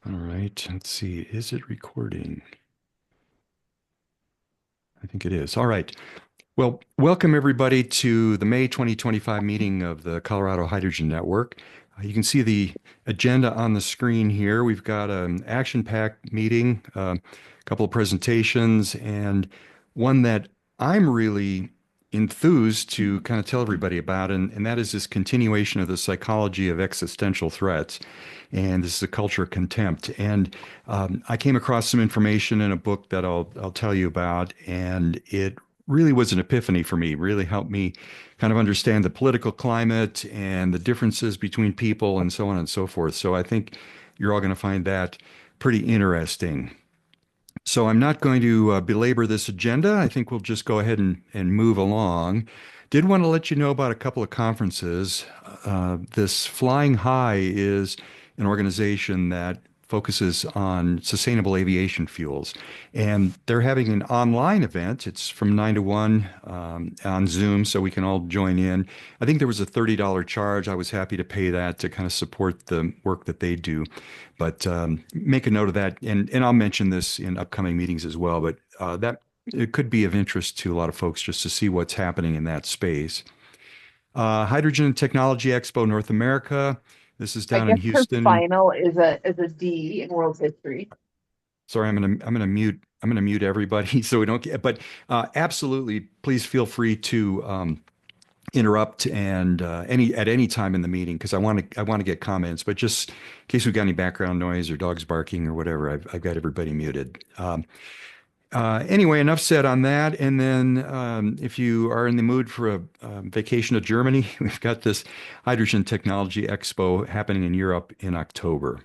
All right, let's see. Is it recording? I think it is. All right. Well, welcome everybody to the May 2025 meeting of the Colorado Hydrogen Network. You can see the agenda on the screen here. We've got an action-packed meeting, a couple of presentations, and one that I'm really enthused to kind of tell everybody about, and that is this continuation of the psychology of existential threats. And this is a culture of contempt. And I came across some information in a book that I'll tell you about, and it really was an epiphany for me, really helped me kind of understand the political climate and the differences between people and so on and so forth. So I think you're all going to find that pretty interesting. So I'm not going to belabor this agenda. I think we'll just go ahead and move along. Did want to let you know about a couple of conferences. This Flying High is an organization that focuses on sustainable aviation fuels. And they're having an online event. It's from 9 to 1 on Zoom, so we can all join in. I think there was a $30 charge. I was happy to pay that to kind of support the work that they do. But make a note of that. And I'll mention this in upcoming meetings as well. But that it could be of interest to a lot of folks just to see what's happening in that space. Hydrogen Technology Expo North America. This is I down in guess her Houston. final is a D in world history. Sorry, I'm gonna mute everybody so we don't get. But absolutely, please feel free to interrupt and at any time in the meeting because I want to get comments. But just in case we've got any background noise or dogs barking or whatever, I've got everybody muted. Anyway, enough said on that. And then, if you are in the mood for a vacation to Germany, we've got this Hydrogen Technology Expo happening in Europe in October.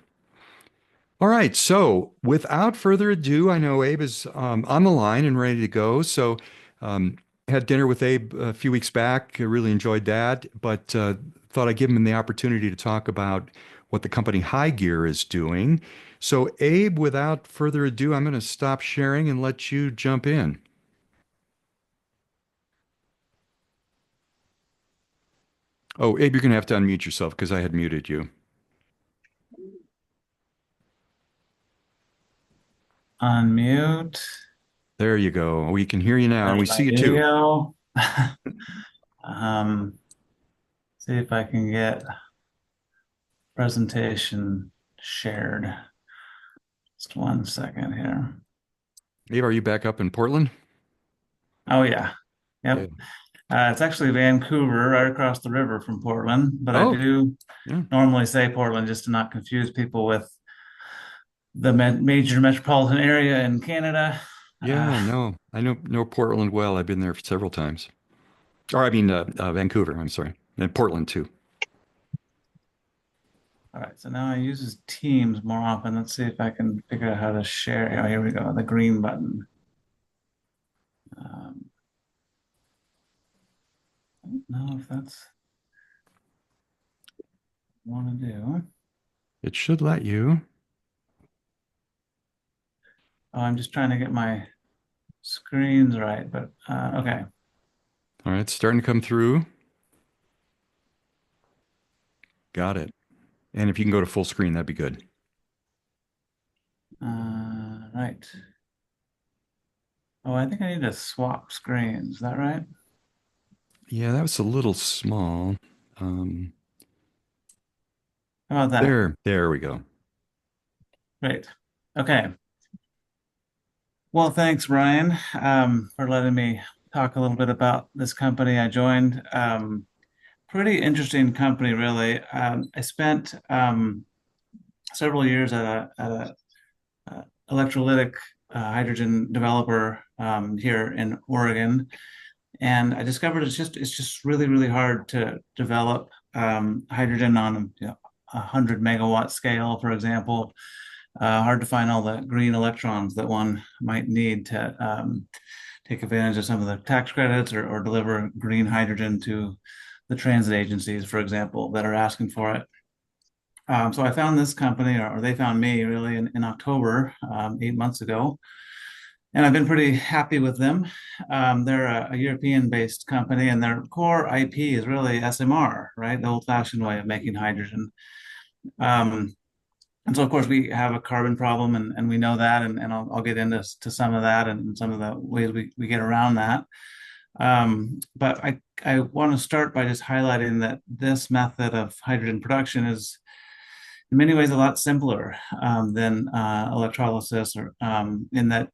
All right. So, without further ado, I know Abe is on the line and ready to go. So, um, had dinner with Abe a few weeks back. I really enjoyed that, but thought I'd give him the opportunity to talk about what the company High Gear is doing. So, Abe, without further ado, I'm going to stop sharing and let you jump in. Oh, Abe, you're going to have to unmute yourself because I had muted you. Unmute. There you go. We can hear you now and There's we my see you too. video. Um, see if I can get presentation shared. Just 1 second here. Abe, are you back up in Portland? Oh yeah. Yeah. Yep. It's actually Vancouver, right across the river from Portland, but I Oh, do yeah. normally say Portland just to not confuse people with the major metropolitan area in Canada. Yeah, no, I know Portland well. I've been there several times. Or I mean, Vancouver. I'm sorry, and Portland too. All right, so now I use Teams more often. Let's see if I can figure out how to share. Oh, here we go, the green button. Um, I don't know if that's what I want to do. It should let you. Oh, I'm just trying to get my screens right, but okay. All right, it's starting to come through. Got it. And if you can go to full screen, that'd be good. Right. Oh, I think I need to swap screens. Is that right? Yeah, that was a little small. Um, How about that? there we go. Great. Okay. Well, thanks, Ryan, for letting me talk a little bit about this company I joined. Pretty interesting company, really. I spent several years at a electrolytic hydrogen developer here in Oregon, and I discovered it's just really hard to develop hydrogen on a 100 megawatt scale, for example. Hard to find all the green electrons that one might need to take advantage of some of the tax credits or deliver green hydrogen to the transit agencies, for example, that are asking for it. So I found this company, or they found me really in October, 8 months ago, and I've been pretty happy with them. They're a European-based company, and their core IP is really SMR, right? The old-fashioned way of making hydrogen. Um, And so, of course, we have a carbon problem, and we know that, and I'll get into some of that and some of the ways we get around that. But I want to start by just highlighting that this method of hydrogen production is in many ways a lot simpler than electrolysis, or in that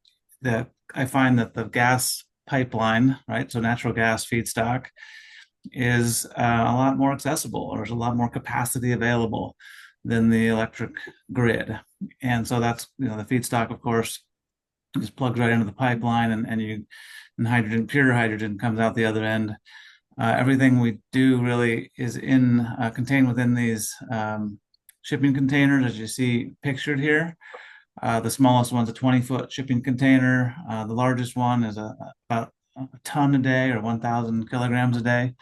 I find that the gas pipeline, right, so natural gas feedstock, is a lot more accessible, or there's a lot more capacity available than the electric grid. And so that's, the feedstock, of course, just plugs right into the pipeline, and hydrogen, pure hydrogen, comes out the other end. Everything we do really is contained within these shipping containers, as you see pictured here. The smallest one's a 20-foot shipping container. The largest one is about a ton a day, or 1,000 kilograms a day,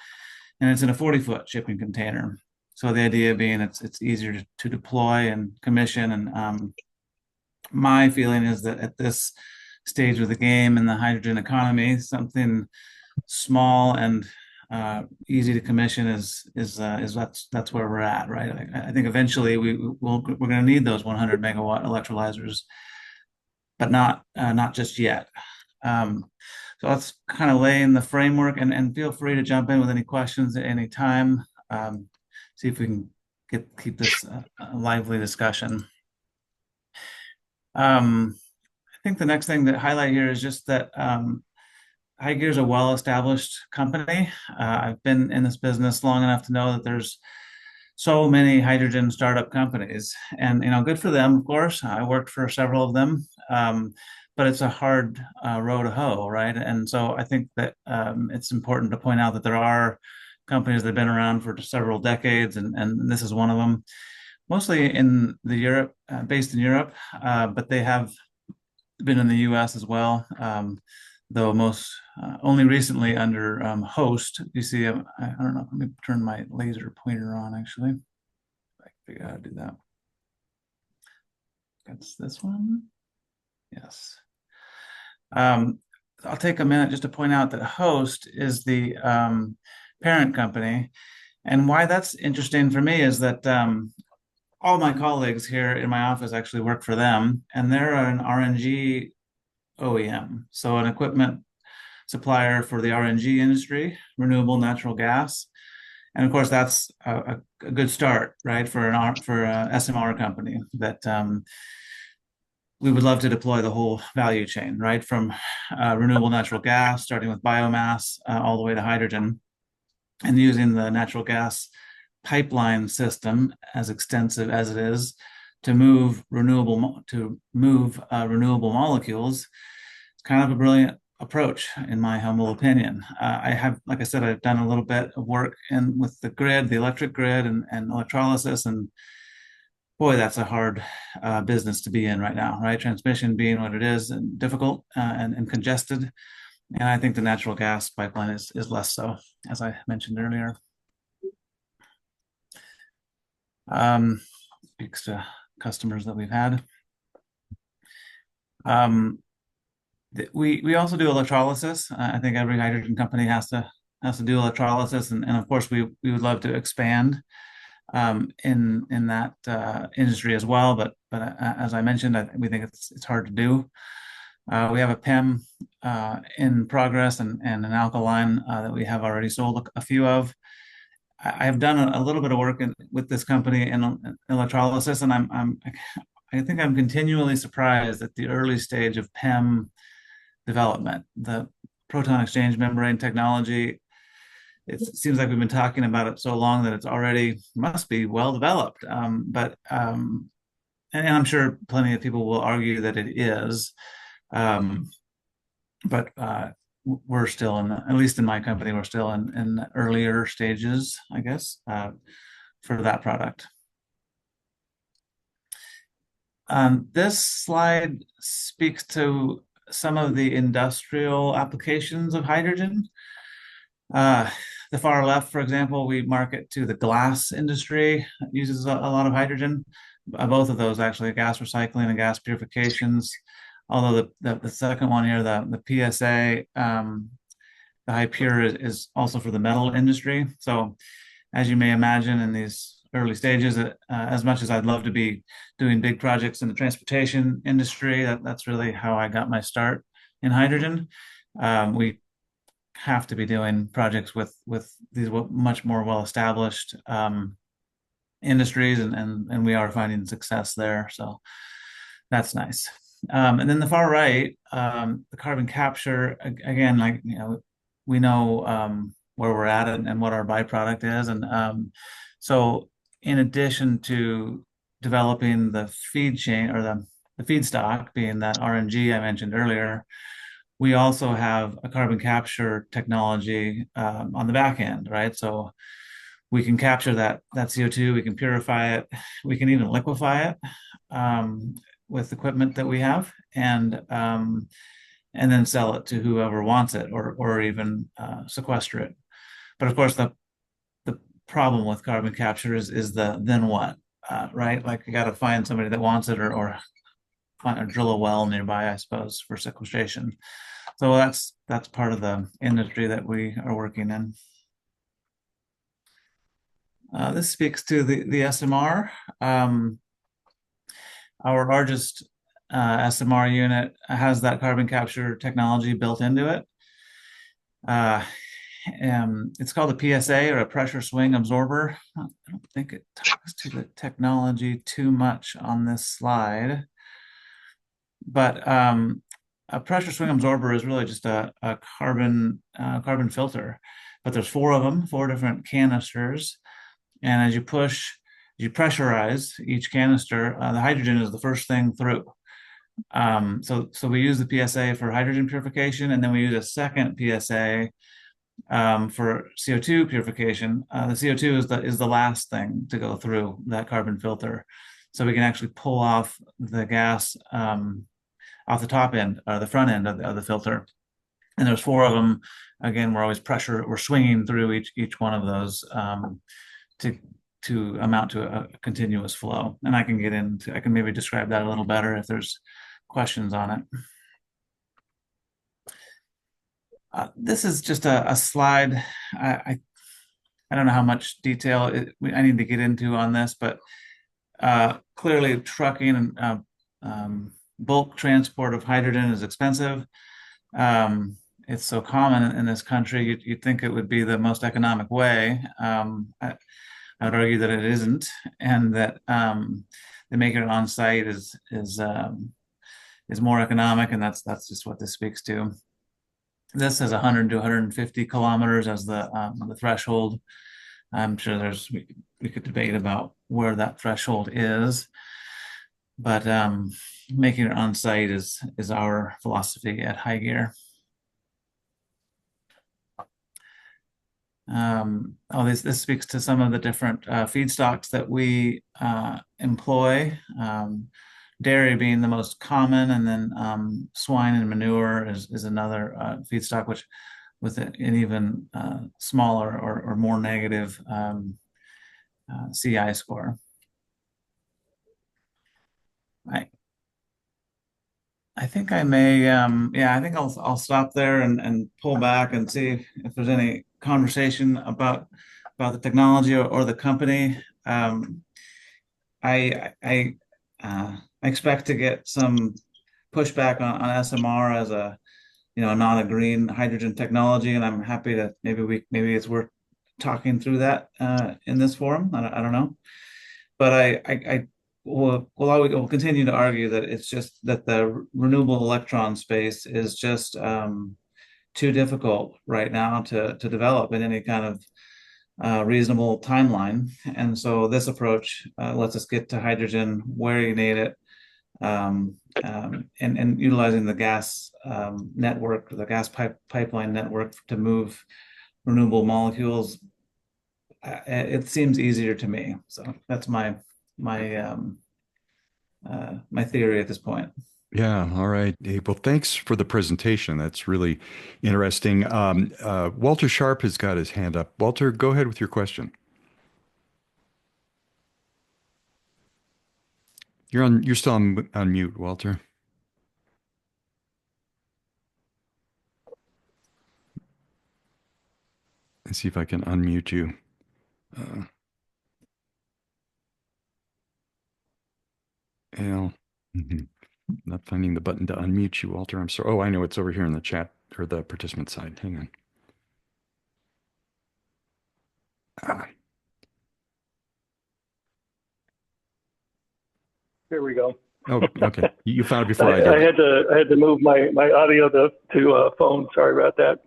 and it's in a 40-foot shipping container. So the idea being it's easier to deploy and commission. And my feeling is that at this stage of the game in the hydrogen economy, something small and easy to commission is that's where we're at, right? I think eventually we're going to need those 100 megawatt electrolyzers, but not just yet. So let's kind of lay in the framework, and feel free to jump in with any questions at any time. See if we can keep this a lively discussion. I think the next thing to highlight here is just that HiGear is a well-established company. I've been in this business long enough to know that there's so many hydrogen startup companies, and good for them, of course. I worked for several of them, but it's a hard row to hoe, right? And so I think that it's important to point out that there are companies that have been around for several decades, and this is one of them. Mostly in based in Europe, but they have been in the U.S. as well. Though most only recently under host. You see, I don't know, let me turn my laser pointer on, actually. I can figure out how to do that. That's this one. Yes. I'll take a minute just to point out that host is the parent company. And why that's interesting for me is that all my colleagues here in my office actually work for them, and they're an RNG OEM, so an equipment supplier for the RNG industry, renewable natural gas. And of course, that's a good start, right, for an SMR company that we would love to deploy the whole value chain, right, from renewable natural gas, starting with biomass, all the way to hydrogen, and using the natural gas pipeline system, as extensive as it is, to move renewable molecules. It's kind of a brilliant approach, in my humble opinion. I have, like I said, I've done a little bit of work with the grid, the electric grid, and electrolysis, and boy, that's a hard business to be in right now, right? Transmission being what it is, and difficult and congested. And I think the natural gas pipeline is less so, as I mentioned earlier. Speaks to customers that we've had. We also do electrolysis. I think every hydrogen company has to do electrolysis, and of course we would love to expand in that industry as well. But as I mentioned, we think it's hard to do. We have a PEM in progress, and an alkaline that we have already sold a few of. I have done a little bit of work with this company in electrolysis, and I think I'm continually surprised at the early stage of PEM development. The proton exchange membrane technology, it seems like we've been talking about it so long that it's already must be well developed. And I'm sure plenty of people will argue that it is. But we're still at least in my company, we're still in earlier stages, I guess, for that product. This slide speaks to some of the industrial applications of hydrogen. The far left, for example, we market to the glass industry. It uses a lot of hydrogen. Both of those, actually, gas recycling and gas purifications. Although the second one here, the PSA, the high pure is also for the metal industry. So as you may imagine, in these early stages. As much as I'd love to be doing big projects in the transportation industry, that's really how I got my start in hydrogen. We have to be doing projects with these much more well-established industries, and we are finding success there. So that's nice. And then the far right, the carbon capture, again, like, we know where we're at and what our byproduct is. And so in addition to developing the feed chain, or the feedstock being that RNG I mentioned earlier, we also have a carbon capture technology on the back end, right? So we can capture that CO2, we can purify it, we can even liquefy it with equipment that we have, and then sell it to whoever wants it, or even sequester it. But of course, the problem with carbon capture is the then what, right? Like, you got to find somebody that wants it, or drill a well nearby, I suppose, for sequestration. So that's part of the industry that we are working in. This speaks to the SMR. Our largest SMR unit has that carbon capture technology built into it. It's called a PSA, or a pressure swing absorber. I don't think it talks to the technology too much on this slide, but a pressure swing absorber is really just a carbon filter, but there's four of them, four different canisters, and as you pressurize each canister, the hydrogen is the first thing through. So we use the PSA for hydrogen purification, and then we use a second PSA for CO2 purification. The CO2 is the last thing to go through that carbon filter, so we can actually pull off the gas off the top end, or the front end of the filter. And there's four of them. Again, we're swinging through each one of those to amount to a continuous flow. And I can maybe describe that a little better if there's questions on it. This is just a slide. I don't know how much detail I need to get into on this, but clearly trucking and bulk transport of hydrogen is expensive. It's so common in this country, you'd think it would be the most economic way. I would argue that it isn't, and that the making it on site is more economic, and that's just what this speaks to. This says 100 to 150 kilometers as the threshold. I'm sure we could debate about where that threshold is, but making it on site is our philosophy at High Gear. This speaks to some of the different feedstocks that we employ. Dairy being the most common, and then swine and manure is another feedstock, which with an even smaller or more negative CI score. I think I may, I think I'll stop there and pull back and see if there's any conversation about the technology or the company. I expect to get some pushback on SMR as not a green hydrogen technology, and I'm happy to maybe it's worth talking through that in this forum. I don't know, but I will continue to argue that it's just that the renewable electron space is just too difficult right now to develop in any kind of reasonable timeline. And so this approach lets us get to hydrogen where you need it, and utilizing the gas network, the gas pipeline network to move renewable molecules. It seems easier to me. So that's my theory at this point. Yeah, all right, Dave. Well, thanks for the presentation. That's really interesting. Walter Sharp has got his hand up. Walter, go ahead with your question. You're still on mute, Walter. Let's see if I can unmute you. Well, mhm. Not finding the button to unmute you, Walter. I'm sorry. Oh, I know it's over here in the chat or the participant side. Hang on. Ah, There we go. oh, okay. You found it I, before I I did. had to move my audio to phone. Sorry about that.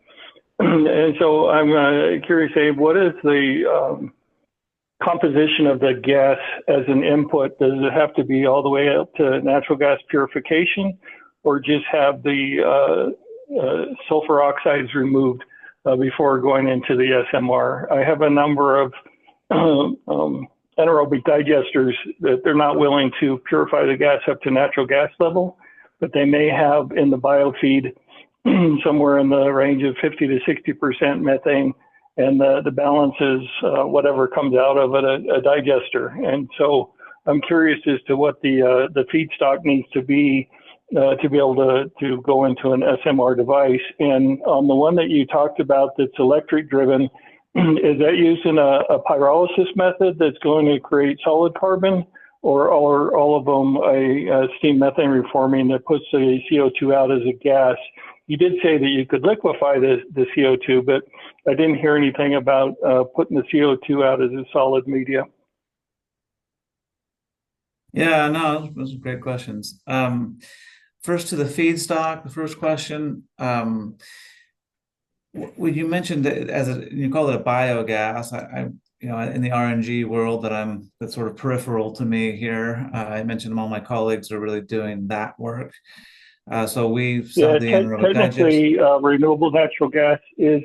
And so I'm curious, Abe, what is the composition of the gas as an input? Does it have to be all the way up to natural gas purification, or just have the sulfur oxides removed before going into the SMR? I have a number of anaerobic digesters that they're not willing to purify the gas up to natural gas level, but they may have in the biofeed somewhere in the range of 50 to 60% methane, and the balance is whatever comes out of it, a digester. And so I'm curious as to what the feedstock needs to be able to go into an SMR device. And on the one that you talked about that's electric driven, is that using a pyrolysis method that's going to create solid carbon, or are all of them a steam methane reforming that puts the CO2 out as a gas? You did say that you could liquefy the CO2, but I didn't hear anything about putting the CO2 out as a solid media. Yeah, no, those are great questions. First to the feedstock, the first question. When you mentioned that you call it a biogas, in the RNG world that's sort of peripheral to me here. I mentioned all my colleagues are really doing that work. So we sell Yeah, the anaerobic digest. technically, renewable natural gas is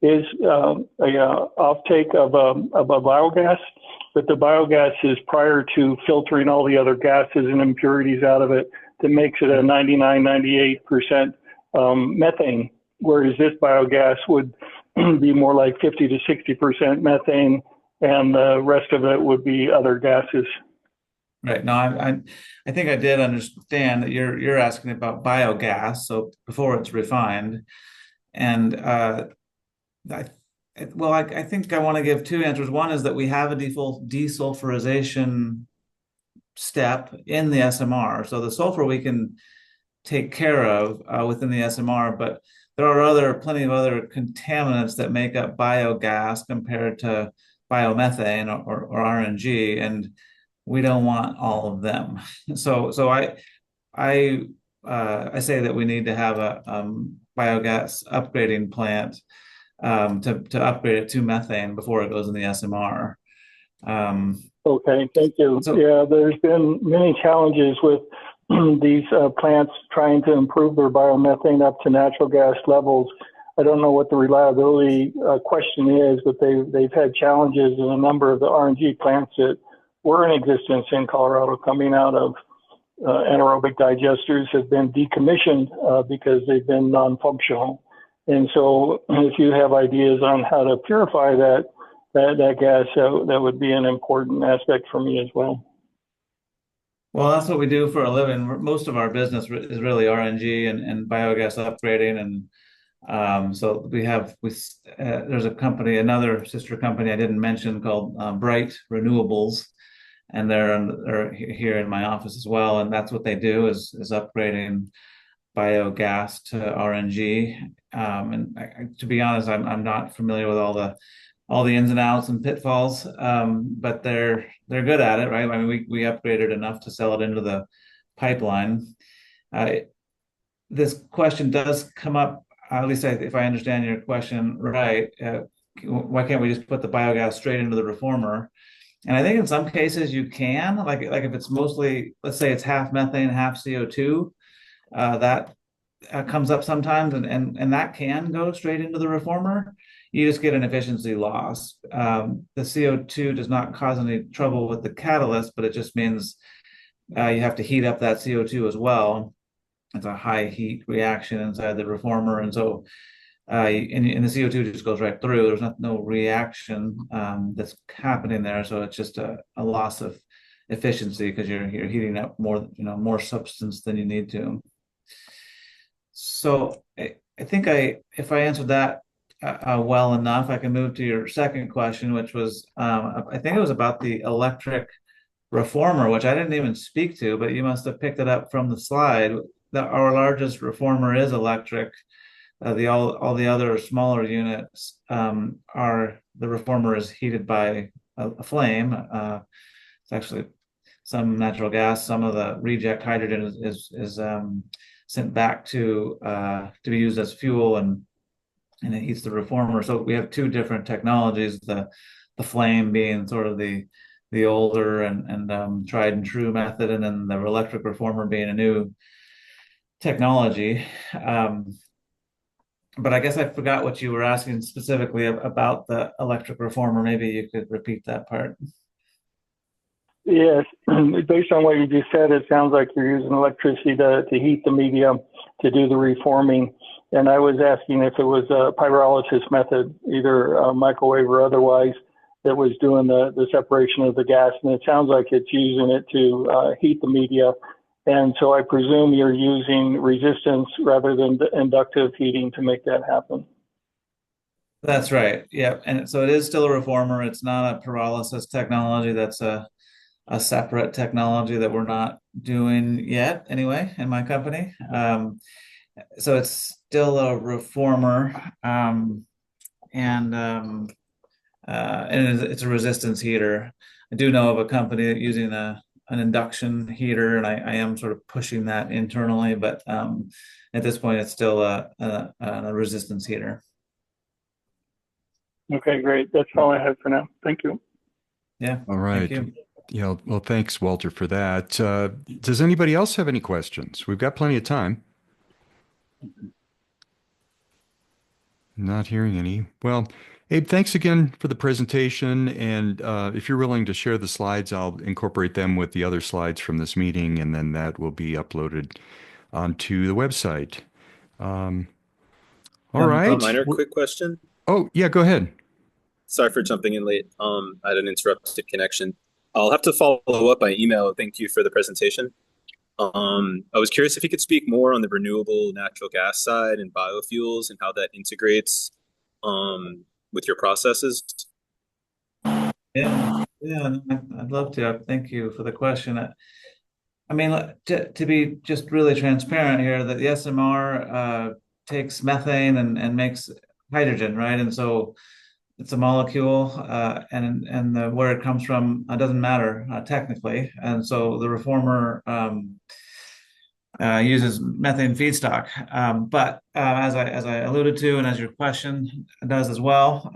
a offtake of a biogas, but the biogas is prior to filtering all the other gases and impurities out of it that makes it a 99, 98% methane, whereas this biogas would be more like 50 to 60% methane, and the rest of it would be other gases. Right. No, I think I did understand that you're asking about biogas, so before it's refined, and I, I think I want to give two answers. One is that we have a desulfurization step in the SMR, so the sulfur we can take care of within the SMR, but there are plenty of other contaminants that make up biogas compared to biomethane or RNG, and we don't want all of them. So I say that we need to have a biogas upgrading plant to upgrade it to methane before it goes in the SMR. Okay, thank you. So Yeah, there's been many challenges with these plants trying to improve their biomethane up to natural gas levels. I don't know what the reliability question is, but they've had challenges in a number of the RNG plants that were in existence in Colorado coming out of anaerobic digesters have been decommissioned because they've been non-functional. And so if you have ideas on how to purify that gas, that would be an important aspect for me as well. Well, that's what we do for a living. Most of our business is really RNG and biogas upgrading, and so there's a company, another sister company I didn't mention called Bright Renewables, and they're here in my office as well, and that's what they do is upgrading biogas to RNG. To be honest, I'm not familiar with all the ins and outs and pitfalls, but they're good at it, right? I mean, we upgraded enough to sell it into the pipeline. This question does come up, at least if I understand your question right. Why can't we just put the biogas straight into the reformer? And I think in some cases you can, like if it's mostly, let's say it's half methane, half CO2, that comes up sometimes, and that can go straight into the reformer. You just get an efficiency loss. The CO2 does not cause any trouble with the catalyst, but it just means you have to heat up that CO2 as well. It's a high heat reaction inside the reformer, and so and the CO2 just goes right through. There's no reaction that's happening there, so it's just a loss of efficiency because you're heating up more substance than you need to. So I think if I answered that well enough, I can move to your second question, which was I think it was about the electric reformer, which I didn't even speak to, but you must have picked it up from the slide, that our largest reformer is electric. All the other smaller units are the reformer is heated by a flame. It's actually some natural gas, some of the reject hydrogen is sent back to be used as fuel, and it heats the reformer. So we have two different technologies: the flame being sort of the older and tried and true method, and then the electric reformer being a new technology. But I guess I forgot what you were asking specifically about the electric reformer. Maybe you could repeat that part. Yes, based on what you just said, it sounds like you're using electricity to heat the media to do the reforming. And I was asking if it was a pyrolysis method, either microwave or otherwise, that was doing the separation of the gas. And it sounds like it's using it to heat the media. And so I presume you're using resistance rather than the inductive heating to make that happen. That's right. Yeah. And so it is still a reformer. It's not a pyrolysis technology. That's a separate technology that we're not doing yet, anyway, in my company. So it's still a reformer, and it's a resistance heater. I do know of a company that using an induction heater, and I am sort of pushing that internally, but at this point, it's still a resistance heater. Okay, great. That's all I have for now. Thank you. Yeah. All right. Thank you. Yeah, well, thanks, Walter, for that. Does anybody else have any questions? We've got plenty of time. Not hearing any. Well, Abe, thanks again for the presentation. And if you're willing to share the slides, I'll incorporate them with the other slides from this meeting, and then that will be uploaded onto the website. All right. A minor quick question. Oh, yeah, go ahead. Sorry for jumping in late. I had an interrupted connection. I'll have to follow up by email. Thank you for the presentation. I was curious if you could speak more on the renewable natural gas side and biofuels and how that integrates with your processes. Yeah, I'd love to. Thank you for the question. I mean, to be just really transparent here, that the SMR takes methane and makes hydrogen, right? And so it's a molecule, and where it comes from doesn't matter technically. And so the reformer uses methane feedstock. But as I alluded to, and as your question does as well,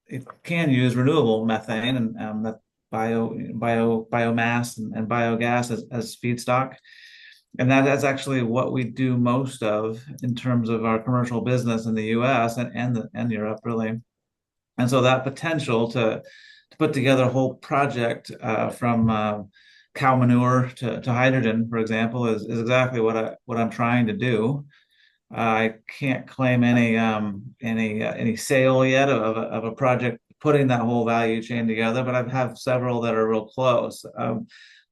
it can use renewable methane and that biomass and biogas as feedstock. And that's actually what we do most of in terms of our commercial business in the US and Europe, really. And so that potential to put together a whole project from cow manure to hydrogen, for example, is exactly what I'm trying to do. I can't claim any sale yet of a project putting that whole value chain together, but I have several that are real close.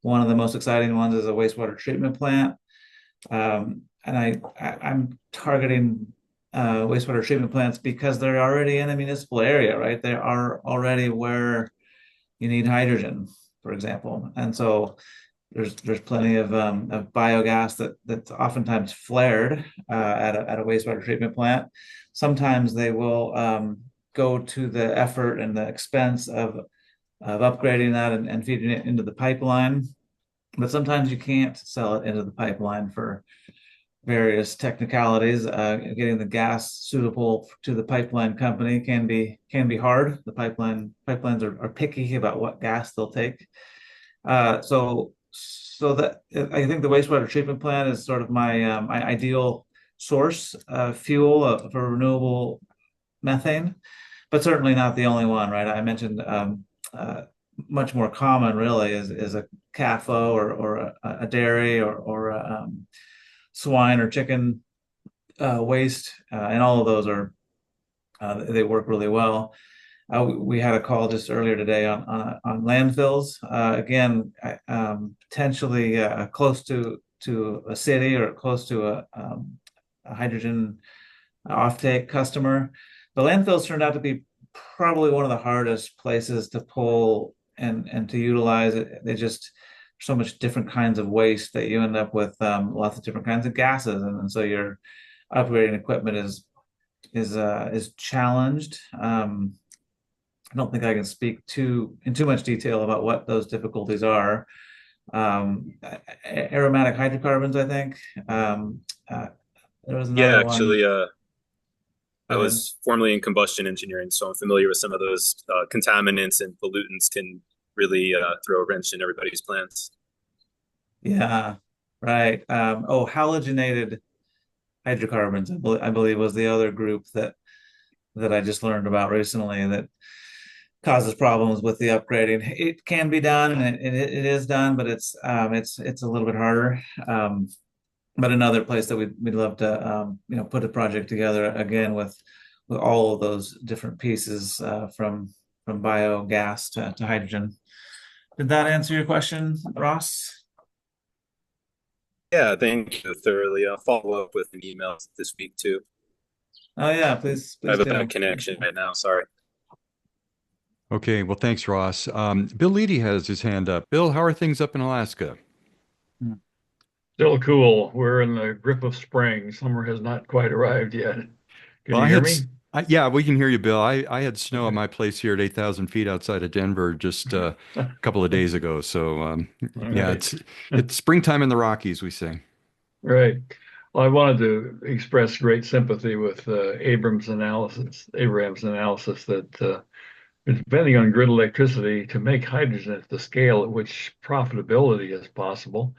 One of the most exciting ones is a wastewater treatment plant, and I'm targeting wastewater treatment plants because they're already in a municipal area, right? They are already where you need hydrogen, for example, and so there's plenty of biogas that's oftentimes flared at a wastewater treatment plant. Sometimes they will go to the effort and the expense of upgrading that and feeding it into the pipeline, but sometimes you can't sell it into the pipeline for various technicalities. Getting the gas suitable to the pipeline company can be hard. The pipelines are picky about what gas they'll take. So that I think the wastewater treatment plant is sort of my ideal source of fuel for renewable methane, but certainly not the only one, right? I mentioned much more common really is a CAFO or a dairy or swine or chicken waste, and all of those are they work really well. We had a call just earlier today on landfills. Again, potentially close to a city or close to a hydrogen offtake customer. The landfills turned out to be probably one of the hardest places to pull and to utilize it. They just so much different kinds of waste that you end up with lots of different kinds of gases, and so your upgrading equipment is challenged. I don't think I can speak in too much detail about what those difficulties are. Aromatic hydrocarbons, I think. Uh, there was Yeah, another one. actually, Go I ahead. was formerly in combustion engineering, so I'm familiar with some of those contaminants and pollutants can really throw a wrench in everybody's plans. Yeah, right. Oh, halogenated hydrocarbons, I believe was the other group that I just learned about recently that causes problems with the upgrading. It can be done, and it is done, but it's a little bit harder. But another place that we'd love to put a project together again with all of those different pieces from biogas to hydrogen. Did that answer your question, Ross? Yeah, thank you thoroughly. I'll follow up with an email this week too. Oh yeah, please I have a bad do. connection right now. Sorry. Okay, well, thanks, Ross. Bill Leedy has his hand up. Bill, how are things up in Alaska? Still cool. We're in the grip of spring. Summer has not quite arrived yet. Can Well, you hear me? yeah, we can hear you, Bill. I had snow at Okay. my place here at 8,000 feet outside of Denver just a couple of days ago. So, All yeah, right. it's springtime in the Rockies, we say. Right. Well, I wanted to express great sympathy with Abraham's analysis that depending on grid electricity to make hydrogen at the scale at which profitability is possible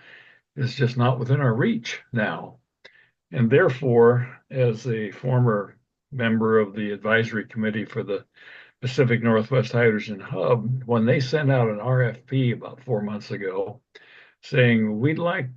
is just not within our reach now. And therefore, as a former member of the advisory committee for the Pacific Northwest Hydrogen Hub, when they sent out an RFP about 4 months ago saying, we'd like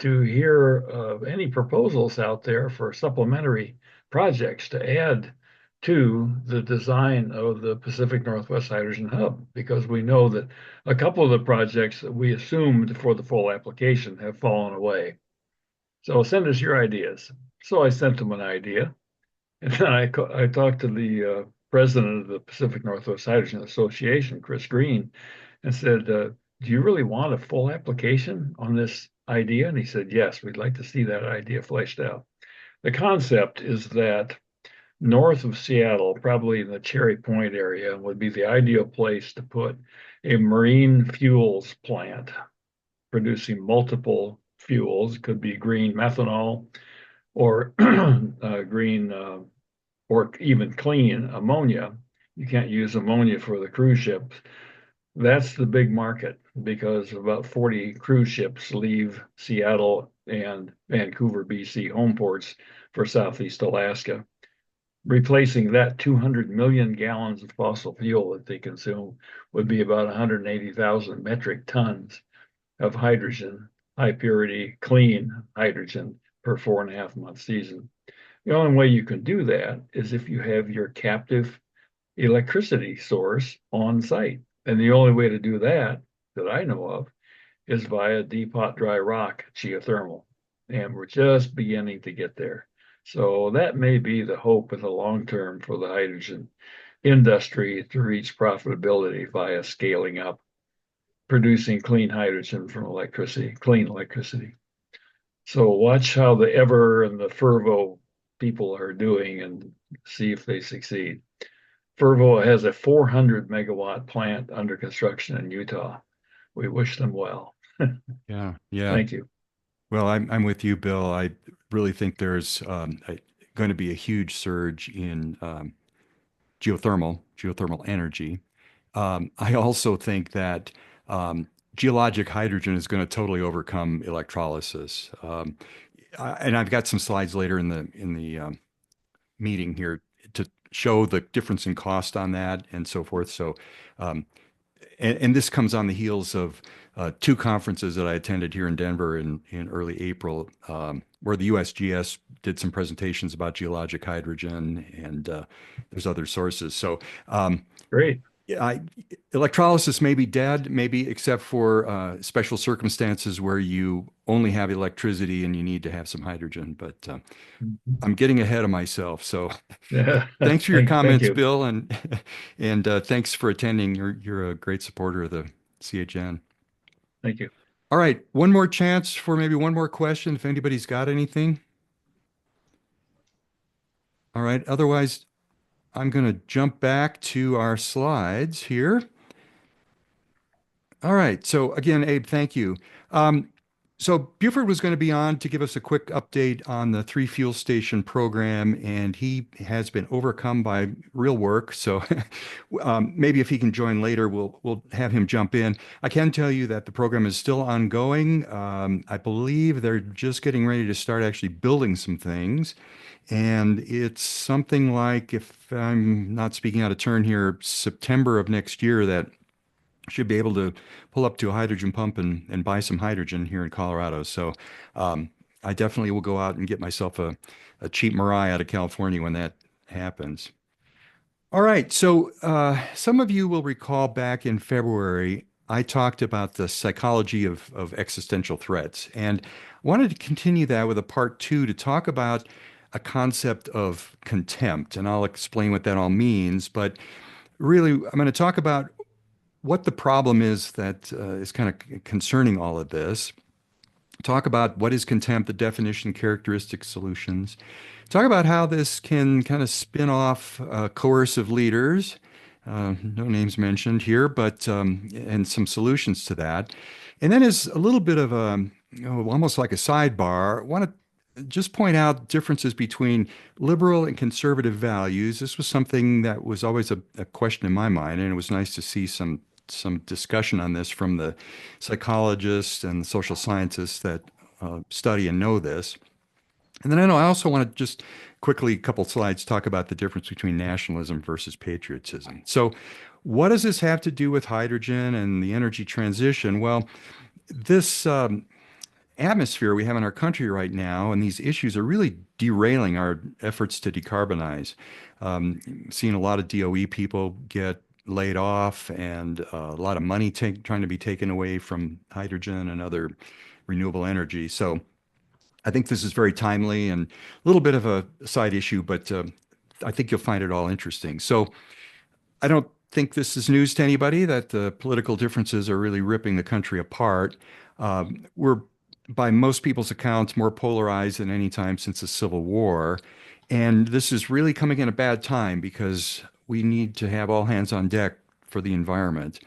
to hear of any proposals out there for supplementary projects to add to the design of the Pacific Northwest Hydrogen Hub, because we know that a couple of the projects that we assumed for the full application have fallen away. So send us your ideas. So I sent them an idea. And then I talked to the president of the Pacific Northwest Hydrogen Association, Chris Green, and said, do you really want a full application on this idea? And he said, yes, we'd like to see that idea fleshed out. The concept is that north of Seattle, probably in the Cherry Point area, would be the ideal place to put a marine fuels plant producing multiple fuels. Could be green methanol or green or even clean ammonia. You can't use ammonia for the cruise ships. That's the big market because about 40 cruise ships leave Seattle and Vancouver, BC home ports for Southeast Alaska. Replacing that 200 million gallons of fossil fuel that they consume would be about 180,000 metric tons of hydrogen, high purity, clean hydrogen per 4.5 month season. The only way you can do that is if you have your captive electricity source on site. And the only way to do that I know of is via deep hot dry rock geothermal. And we're just beginning to get there. So that may be the hope in the long term for the hydrogen industry to reach profitability via scaling up, producing clean hydrogen from electricity, clean electricity. So watch how the Ever and the Fervo people are doing and see if they succeed. Fervo has a 400 megawatt plant under construction in Utah. We wish them well. Yeah, yeah. Thank you. Well, I'm with you, Bill. I really think there's going to be a huge surge in geothermal energy. I also think that geologic hydrogen is going to totally overcome electrolysis. And I've got some slides later in the meeting here to show the difference in cost on that and so forth. So, and this comes on the heels of two conferences that I attended here in Denver in early April, where the USGS did some presentations about geologic hydrogen, and there's other sources. So, Great. I, electrolysis may be dead, maybe except for special circumstances where you only have electricity and you need to have some hydrogen. But Mhm. I'm getting ahead of myself. So Yeah. thanks for your Thank comments, you. Bill, and and thanks for attending. You're a great supporter of the CHN. Thank you. All right, one more chance for maybe one more question if anybody's got anything. All right, otherwise, I'm going to jump back to our slides here. All right. So again, Abe, thank you. Um, so Buford was going to be on to give us a quick update on the three fuel station program, and he has been overcome by real work. So maybe if he can join later, we'll have him jump in. I can tell you that the program is still ongoing. I believe they're just getting ready to start actually building some things, and it's something like, if I'm not speaking out of turn here, September of next year that should be able to pull up to a hydrogen pump and buy some hydrogen here in Colorado. So um, I definitely will go out and get myself a cheap Mirai out of California when that happens. All right. So some of you will recall back in February, I talked about the psychology of existential threats. And wanted to continue that with a part two to talk about a concept of contempt. And I'll explain what that all means. But really, I'm going to talk about what the problem is that is kind of concerning all of this. Talk about what is contempt, the definition, characteristics, solutions. Talk about how this can kind of spin off coercive leaders. No names mentioned here, but and some solutions to that. And then as a little bit of a, almost like a sidebar, I want to just point out differences between liberal and conservative values. This was something that was always a question in my mind, and it was nice to see some discussion on this from the psychologists and social scientists that study and know this. And then I also want to just quickly, a couple slides, talk about the difference between nationalism versus patriotism. So, what does this have to do with hydrogen and the energy transition? Well, this atmosphere we have in our country right now and these issues are really derailing our efforts to decarbonize. Seeing a lot of DOE people get laid off and a lot of money trying to be taken away from hydrogen and other renewable energy. So I think this is very timely and a little bit of a side issue, but I think you'll find it all interesting. So I don't think this is news to anybody that the political differences are really ripping the country apart. We're, by most people's accounts, more polarized than any time since the Civil War. And this is really coming in a bad time because we need to have all hands on deck for the environment.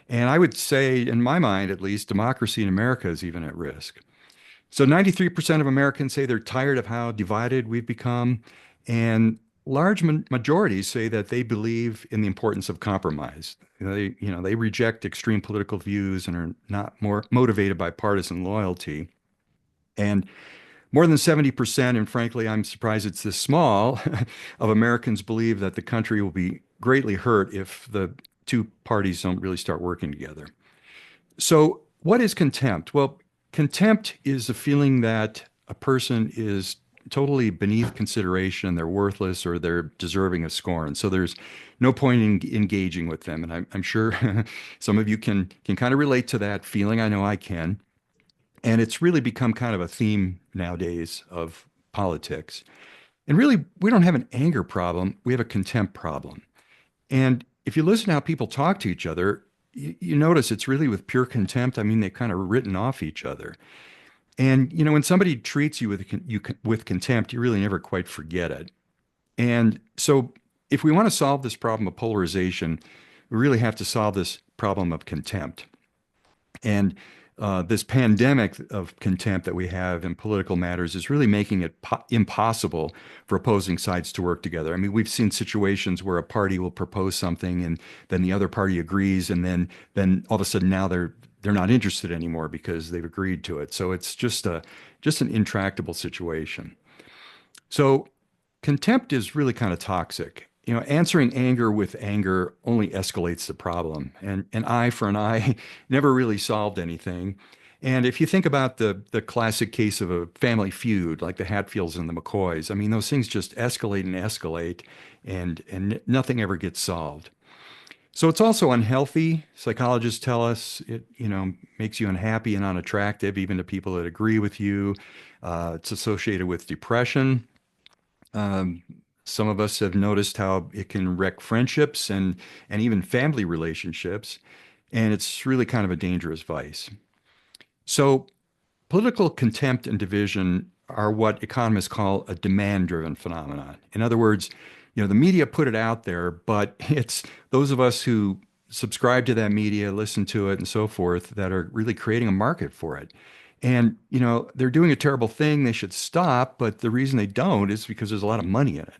And I would say, in my mind at least, democracy in America is even at risk. So 93% of Americans say they're tired of how divided we've become, and large majorities say that they believe in the importance of compromise. They reject extreme political views and are not more motivated by partisan loyalty. And more than 70%, and frankly, I'm surprised it's this small, of Americans believe that the country will be greatly hurt if the two parties don't really start working together. So, what is contempt? Well, contempt is a feeling that a person is totally beneath consideration, they're worthless, or they're deserving of scorn. So there's no point in engaging with them. And I'm sure some of you can kind of relate to that feeling. I know I can. And it's really become kind of a theme nowadays of politics. And really, we don't have an anger problem, we have a contempt problem. And if you listen to how people talk to each other, you notice it's really with pure contempt. I mean, they've kind of written off each other. And when somebody treats you with contempt, you really never quite forget it. And so, if we want to solve this problem of polarization, we really have to solve this problem of contempt. And this pandemic of contempt that we have in political matters is really making it impossible for opposing sides to work together. I mean, we've seen situations where a party will propose something and then the other party agrees, and then all of a sudden now they're not interested anymore because they've agreed to it. So it's just an intractable situation. So contempt is really kind of toxic. Answering anger with anger only escalates the problem. And an eye for an eye never really solved anything. And if you think about the classic case of a family feud, like the Hatfields and the McCoys, I mean, those things just escalate and escalate, and nothing ever gets solved. So it's also unhealthy. Psychologists tell us it, makes you unhappy and unattractive, even to people that agree with you. It's associated with depression. Um, some of us have noticed how it can wreck friendships and even family relationships, and it's really kind of a dangerous vice. So political contempt and division are what economists call a demand-driven phenomenon. In other words, the media put it out there, but it's those of us who subscribe to that media, listen to it, and so forth that are really creating a market for it. And, they're doing a terrible thing. They should stop, but the reason they don't is because there's a lot of money in it.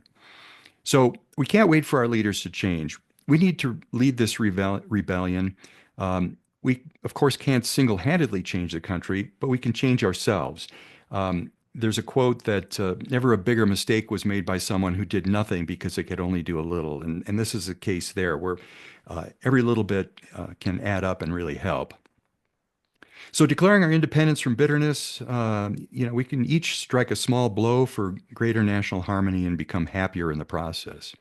So we can't wait for our leaders to change. We need to lead this rebellion. We, of course, can't single-handedly change the country, but we can change ourselves. There's a quote that never a bigger mistake was made by someone who did nothing because they could only do a little. And this is the case there, where every little bit can add up and really help. So declaring our independence from bitterness, we can each strike a small blow for greater national harmony and become happier in the process.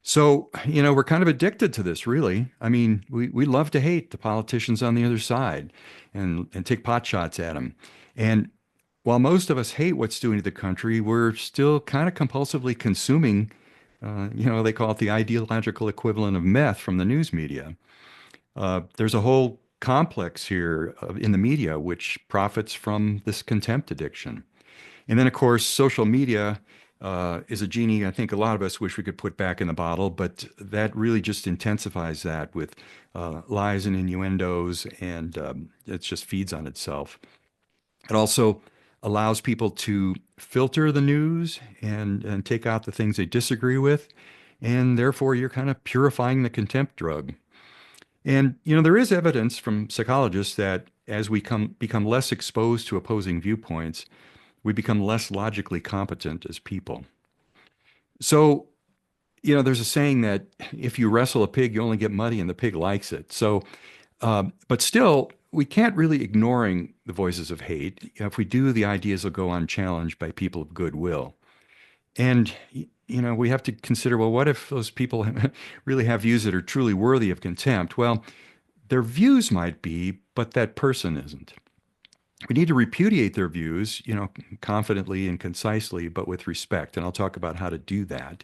So, we're kind of addicted to this, really. I mean, we love to hate the politicians on the other side and take pot shots at them. And while most of us hate what's doing to the country, we're still kind of compulsively consuming, they call it the ideological equivalent of meth from the news media. There's a whole complex here in the media which profits from this contempt addiction. And then, of course, social media is a genie I think a lot of us wish we could put back in the bottle, but that really just intensifies that with lies and innuendos, and it just feeds on itself. It also allows people to filter the news and take out the things they disagree with, and therefore you're kind of purifying the contempt drug. And, there is evidence from psychologists that as we become less exposed to opposing viewpoints, we become less logically competent as people. So, there's a saying that if you wrestle a pig, you only get muddy and the pig likes it. So, but still, we can't really ignoring the voices of hate. If we do, the ideas will go unchallenged by people of goodwill. And, we have to consider, well, what if those people really have views that are truly worthy of contempt? Well, their views might be, but that person isn't. We need to repudiate their views, confidently and concisely, but with respect. And I'll talk about how to do that.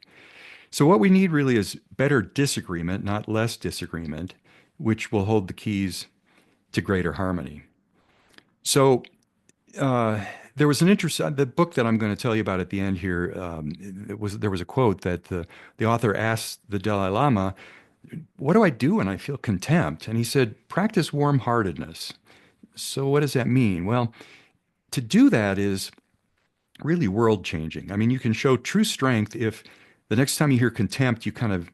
So what we need really is better disagreement, not less disagreement, which will hold the keys to greater harmony. So there was an the book that I'm going to tell you about at the end here. There was a quote that the author asked the Dalai Lama, "What do I do when I feel contempt?" And he said, "Practice warm-heartedness." So what does that mean? Well, to do that is really world-changing. I mean, you can show true strength if the next time you hear contempt, you kind of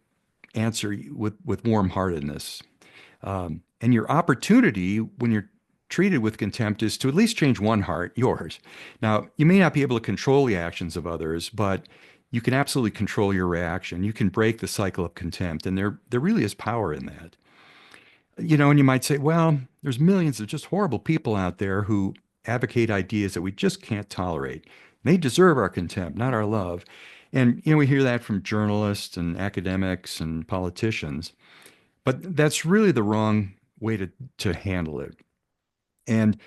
answer with warm-heartedness. And your opportunity when you're treated with contempt is to at least change one heart, yours. Now, you may not be able to control the actions of others, but you can absolutely control your reaction. You can break the cycle of contempt, and there really is power in that. And you might say, well, there's millions of just horrible people out there who advocate ideas that we just can't tolerate. They deserve our contempt, not our love. And, we hear that from journalists and academics and politicians. But that's really the wrong way to handle it. And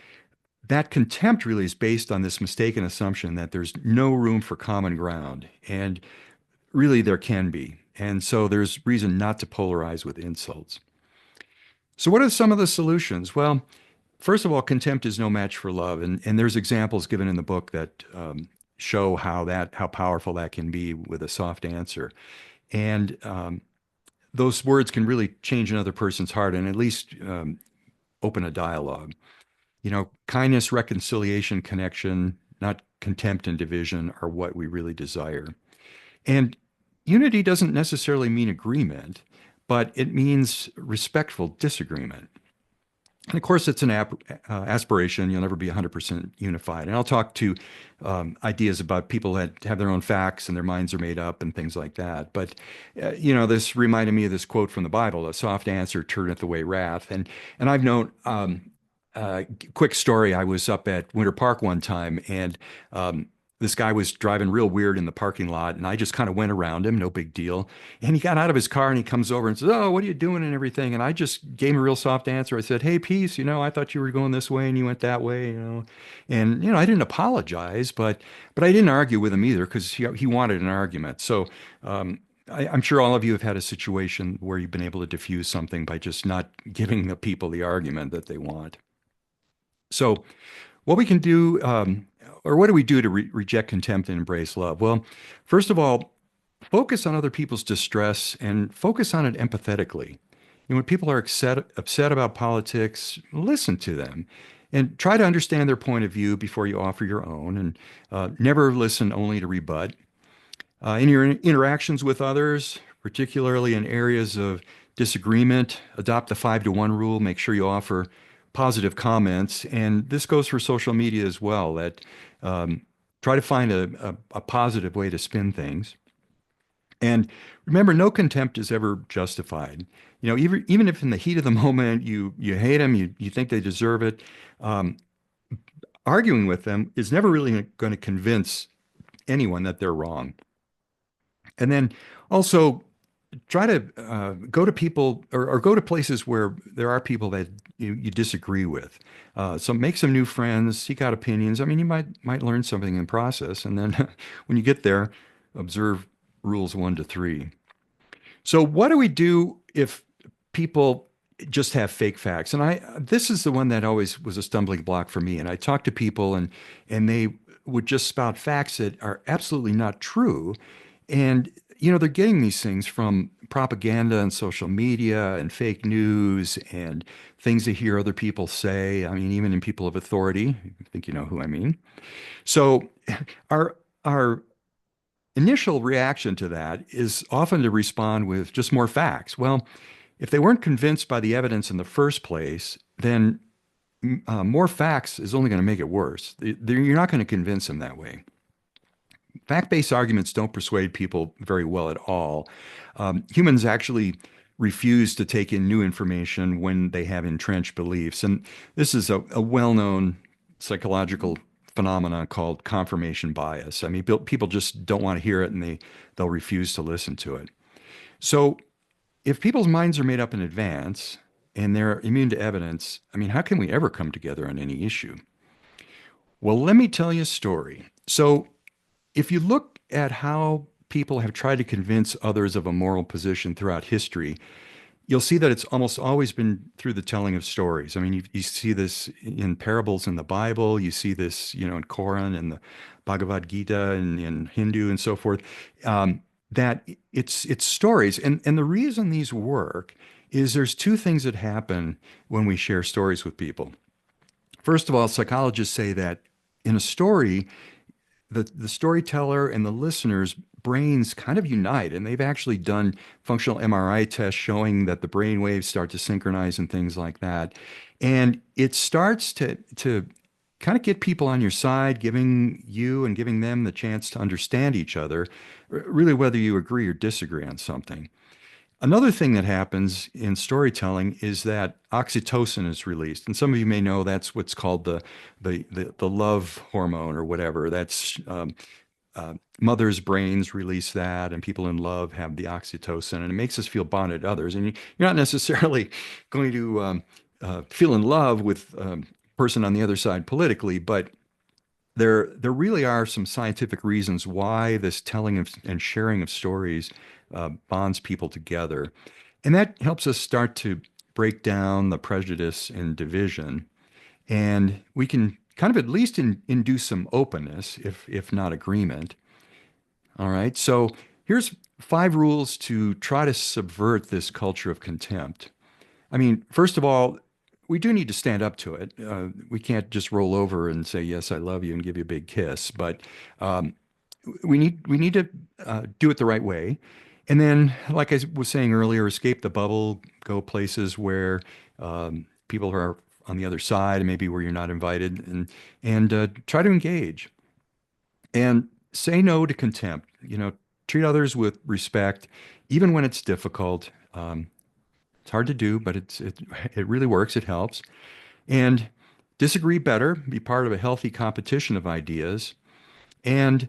that contempt really is based on this mistaken assumption that there's no room for common ground. And really there can be. And so there's reason not to polarize with insults. So what are some of the solutions? Well, first of all, contempt is no match for love. And there's examples given in the book that show how powerful that can be with a soft answer. And those words can really change another person's heart and at least open a dialogue. Kindness, reconciliation, connection, not contempt and division are what we really desire. And unity doesn't necessarily mean agreement, but it means respectful disagreement. And of course, it's an aspiration. You'll never be 100% unified. And I'll talk to ideas about people that have their own facts and their minds are made up and things like that. But, this reminded me of this quote from the Bible: "A soft answer turneth away wrath." And I've known, quick story, I was up at Winter Park one time, and this guy was driving real weird in the parking lot, and I just kind of went around him, no big deal. And he got out of his car and he comes over and says, "Oh, what are you doing?" and everything. And I just gave him a real soft answer. I said, "Hey, peace, I thought you were going this way and you went that way. And I didn't apologize, but I didn't argue with him either because he wanted an argument. So I'm sure all of you have had a situation where you've been able to diffuse something by just not giving the people the argument that they want. So what we can do, or what do we do to reject contempt and embrace love? Well, first of all, focus on other people's distress and focus on it empathetically. When people are upset about politics, listen to them and try to understand their point of view before you offer your own, and never listen only to rebut. In your interactions with others, particularly in areas of disagreement, adopt the 5-to-1 rule. Make sure you offer positive comments. And this goes for social media as well, that try to find a positive way to spin things. And remember, no contempt is ever justified. Even if in the heat of the moment you hate them, you think they deserve it, arguing with them is never really going to convince anyone that they're wrong. And then also try to go to people or go to places where there are people that you disagree with. So make some new friends, seek out opinions. I mean, you might learn something in the process. And then when you get there, observe rules 1 to 3. So what do we do if people just have fake facts? And this is the one that always was a stumbling block for me. And I talk to people and they would just spout facts that are absolutely not true. And, they're getting these things from propaganda and social media and fake news and things they hear other people say. I mean, even in people of authority. I think you know who I mean. So our initial reaction to that is often to respond with just more facts. Well, if they weren't convinced by the evidence in the first place, then more facts is only going to make it worse. You're not going to convince them that way. Fact-based arguments don't persuade people very well at all. Humans actually refuse to take in new information when they have entrenched beliefs. And this is a well-known psychological phenomenon called confirmation bias. I mean, people just don't want to hear it and they'll refuse to listen to it. So if people's minds are made up in advance and they're immune to evidence, I mean, how can we ever come together on any issue? Well, let me tell you a story. So if you look at how people have tried to convince others of a moral position throughout history, you'll see that it's almost always been through the telling of stories. I mean, you see this in parables in the Bible, you see this, in Quran and the Bhagavad Gita and in Hindu and so forth, that it's stories. And the reason these work is there's 2 things that happen when we share stories with people. First of all, psychologists say that in a story, the storyteller and the listener's brains kind of unite, and they've actually done functional MRI tests showing that the brain waves start to synchronize and things like that. And it starts to kind of get people on your side, giving you and giving them the chance to understand each other, really whether you agree or disagree on something. Another thing that happens in storytelling is that oxytocin is released, and some of you may know that's what's called the love hormone or whatever. That's mothers' brains release that, and people in love have the oxytocin, and it makes us feel bonded to others. And you're not necessarily going to feel in love with a person on the other side politically, but there really are some scientific reasons why this telling and sharing of stories bonds people together. And that helps us start to break down the prejudice and division. And we can kind of at least induce some openness, if not agreement. All right. So here's 5 rules to try to subvert this culture of contempt. I mean, first of all, we do need to stand up to it. We can't just roll over and say, "Yes, I love you," and give you a big kiss. But we need to do it the right way. And then, like I was saying earlier, escape the bubble, go places where people are on the other side, and maybe where you're not invited, and try to engage. And say no to contempt. Treat others with respect, even when it's difficult. It's hard to do, but it really works. It helps. And disagree better. Be part of a healthy competition of ideas. and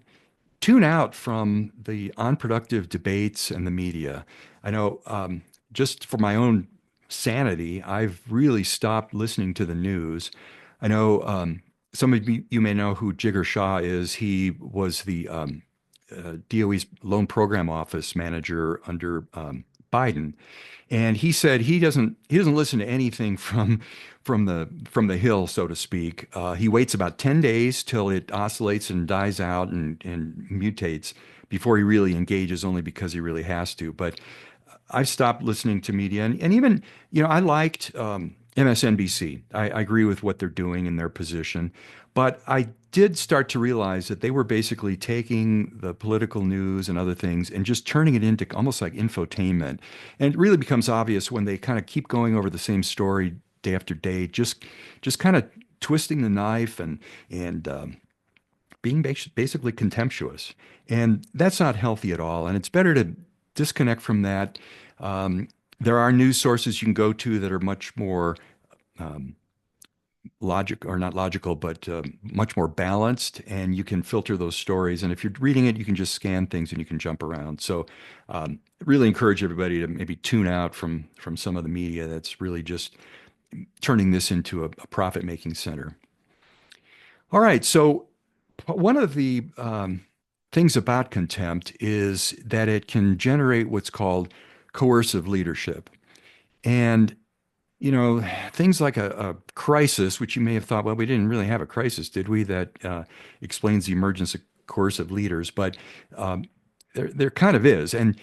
tune out from the unproductive debates and the media. I know, just for my own sanity, I've really stopped listening to the news. I know, some of you may know who Jigger Shah is. He was the DOE's Loan Program Office manager under Biden, and he said he doesn't listen to anything from the hill, so to speak. He waits about 10 days till it oscillates and dies out and mutates before he really engages, only because he really has to. But I've stopped listening to media, and even, I liked MSNBC. I agree with what they're doing in their position, but I did start to realize that they were basically taking the political news and other things and just turning it into almost like infotainment. And it really becomes obvious when they kind of keep going over the same story day after day, just kind of twisting the knife and being basically contemptuous. And that's not healthy at all. And it's better to disconnect from that. There are news sources you can go to that are much more logic or not logical, but much more balanced, and you can filter those stories. And if you're reading it, you can just scan things and you can jump around. So, really encourage everybody to maybe tune out from some of the media that's really just turning this into a profit-making center. All right. So, one of the things about contempt is that it can generate what's called coercive leadership. And things like a crisis, which you may have thought, well, we didn't really have a crisis, did we? That explains the emergence of coercive leaders, but there kind of is. And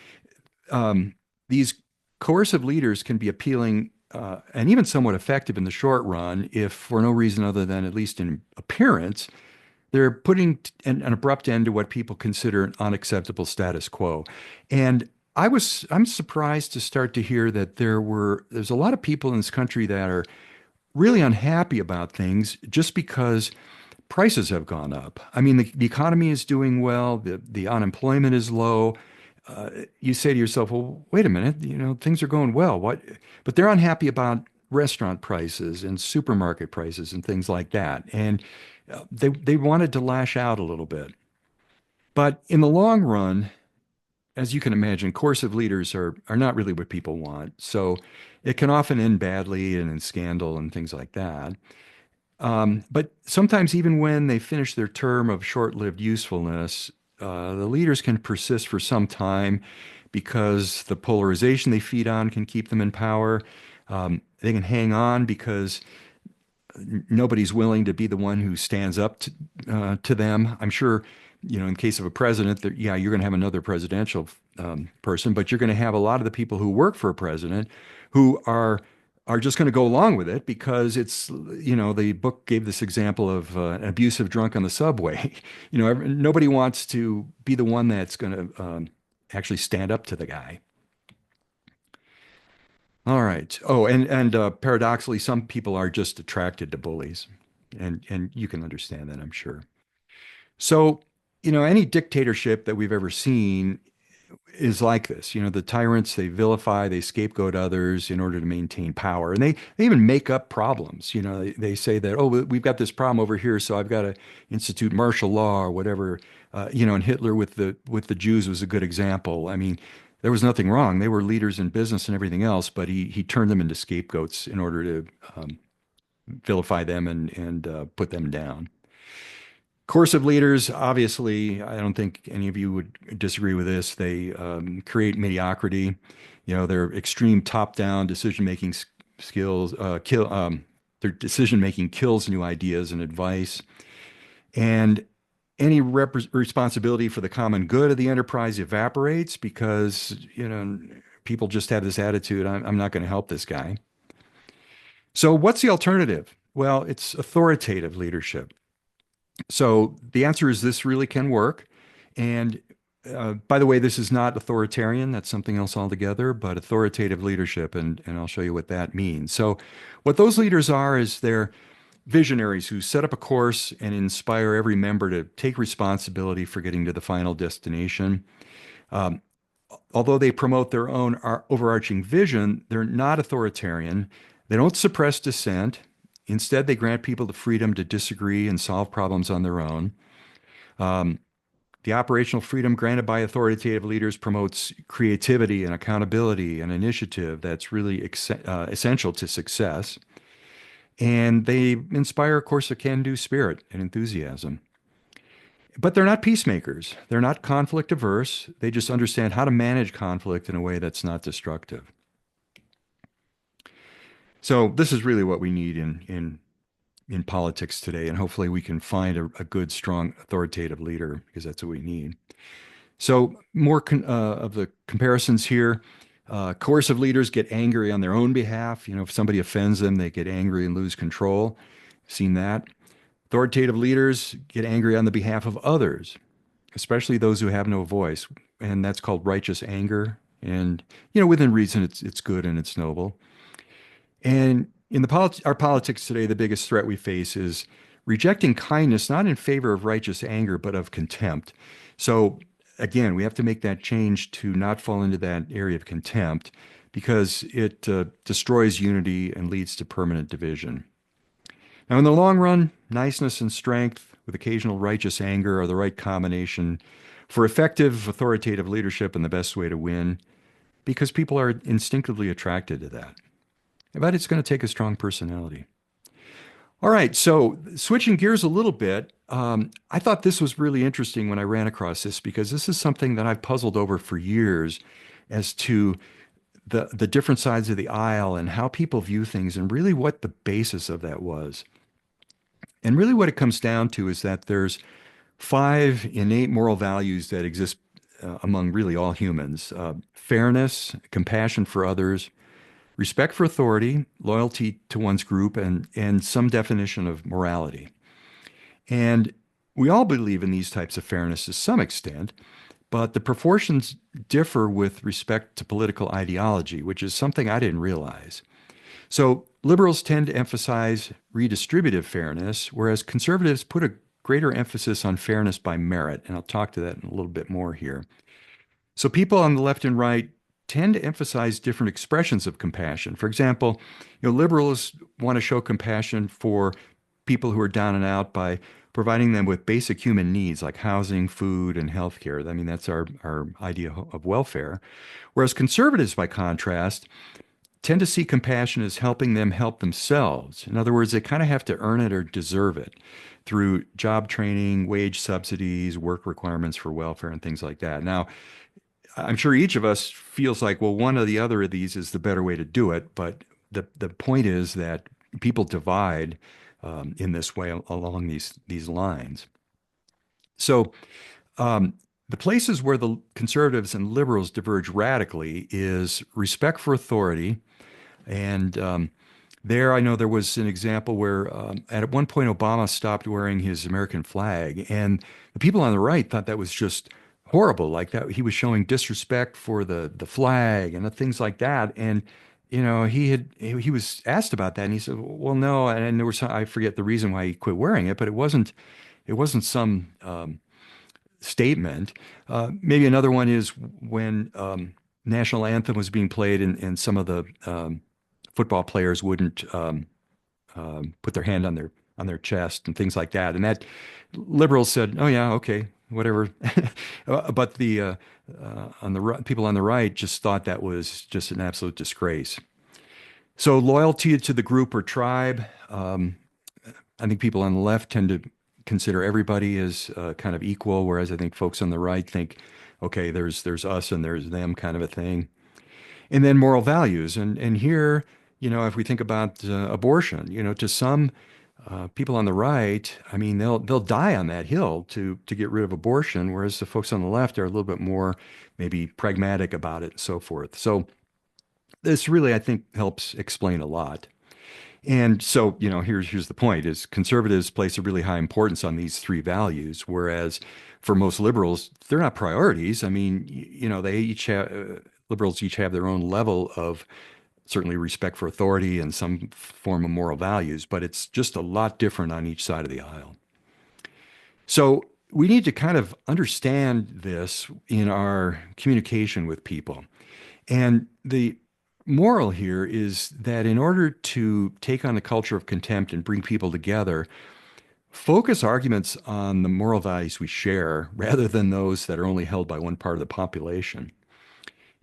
these coercive leaders can be appealing and even somewhat effective in the short run, if for no reason other than, at least in appearance, they're putting an abrupt end to what people consider an unacceptable status quo. And I'm surprised to start to hear that there's a lot of people in this country that are really unhappy about things just because prices have gone up. I mean, the economy is doing well, the unemployment is low. You say to yourself, well, wait a minute, things are going well. What? But they're unhappy about restaurant prices and supermarket prices and things like that. And they wanted to lash out a little bit. But in the long run, as you can imagine, coercive leaders are not really what people want. So it can often end badly and in scandal and things like that. But sometimes, even when they finish their term of short-lived usefulness, the leaders can persist for some time because the polarization they feed on can keep them in power. They can hang on because nobody's willing to be the one who stands up to them. I'm sure, in case of a president, that yeah, you're going to have another presidential person, but you're going to have a lot of the people who work for a president who are just going to go along with it because it's, the book gave this example of an abusive drunk on the subway. Nobody wants to be the one that's going to actually stand up to the guy. All right. Oh, and paradoxically, some people are just attracted to bullies, and you can understand that, I'm sure. So, any dictatorship that we've ever seen is like this. The tyrants, they vilify, they scapegoat others in order to maintain power, and they even make up problems. They say that, oh, we've got this problem over here, so I've got to institute martial law or whatever. And Hitler with the Jews was a good example. I mean, there was nothing wrong. They were leaders in business and everything else, but he turned them into scapegoats in order to vilify them and put them down. Coercive leaders, obviously, I don't think any of you would disagree with this. They create mediocrity. Their extreme top-down decision-making skills their decision-making kills new ideas and advice. And any responsibility for the common good of the enterprise evaporates because, people just have this attitude, I'm not going to help this guy. So what's the alternative? Well, it's authoritative leadership. So the answer is this really can work. And by the way, this is not authoritarian. That's something else altogether, but authoritative leadership. And I'll show you what that means. So what those leaders are is they're visionaries who set up a course and inspire every member to take responsibility for getting to the final destination. Although they promote their own overarching vision, they're not authoritarian. They don't suppress dissent. Instead, they grant people the freedom to disagree and solve problems on their own. The operational freedom granted by authoritative leaders promotes creativity and accountability and initiative that's really essential to success. And they inspire, of course, a can-do spirit and enthusiasm. But they're not peacemakers. They're not conflict averse. They just understand how to manage conflict in a way that's not destructive. So this is really what we need in politics today, and hopefully we can find a good, strong, authoritative leader, because that's what we need. So more of the comparisons here. Coercive leaders get angry on their own behalf. If somebody offends them, they get angry and lose control. Seen that. Authoritative leaders get angry on the behalf of others, especially those who have no voice, and that's called righteous anger. And within reason, it's good and it's noble. And in our politics today, the biggest threat we face is rejecting kindness, not in favor of righteous anger, but of contempt. So again, we have to make that change to not fall into that area of contempt, because it destroys unity and leads to permanent division. Now, in the long run, niceness and strength with occasional righteous anger are the right combination for effective authoritative leadership and the best way to win, because people are instinctively attracted to that. But it's going to take a strong personality. All right, so switching gears a little bit, I thought this was really interesting when I ran across this, because this is something that I've puzzled over for years as to the different sides of the aisle and how people view things, and really what the basis of that was. And really what it comes down to is that there's 5 innate moral values that exist among really all humans: fairness, compassion for others, respect for authority, loyalty to one's group, and some definition of morality. And we all believe in these types of fairness to some extent, but the proportions differ with respect to political ideology, which is something I didn't realize. So liberals tend to emphasize redistributive fairness, whereas conservatives put a greater emphasis on fairness by merit. And I'll talk to that in a little bit more here. So people on the left and right tend to emphasize different expressions of compassion. For example, liberals want to show compassion for people who are down and out by providing them with basic human needs like housing, food, and healthcare. I mean, that's our idea of welfare. Whereas conservatives, by contrast, tend to see compassion as helping them help themselves. In other words, they kind of have to earn it or deserve it through job training, wage subsidies, work requirements for welfare, and things like that. Now, I'm sure each of us feels like, well, one or the other of these is the better way to do it. But the point is that people divide in this way along these lines. So the places where the conservatives and liberals diverge radically is respect for authority. And there, I know there was an example where at one point Obama stopped wearing his American flag, and the people on the right thought that was just horrible, like that he was showing disrespect for the flag and things like that. And he was asked about that, and he said, well, no. And there was I forget the reason why he quit wearing it, but it wasn't some statement. Maybe another one is when national anthem was being played, and some of the football players wouldn't put their hand on their chest and things like that. And that liberals said, "Oh yeah, okay, whatever." But the people on the right just thought that was just an absolute disgrace. So loyalty to the group or tribe. I think people on the left tend to consider everybody as kind of equal, whereas I think folks on the right think, okay, there's us and there's them, kind of a thing. And then moral values, and here, if we think about abortion, to some people on the right, I mean, they'll die on that hill to get rid of abortion, whereas the folks on the left are a little bit more maybe pragmatic about it and so forth. So this really, I think, helps explain a lot. And so, here's the point: is conservatives place a really high importance on these 3 values, whereas for most liberals, they're not priorities. I mean, they each have liberals each have their own level of certainly respect for authority and some form of moral values, but it's just a lot different on each side of the aisle. So we need to kind of understand this in our communication with people. And the moral here is that in order to take on the culture of contempt and bring people together, focus arguments on the moral values we share rather than those that are only held by one part of the population.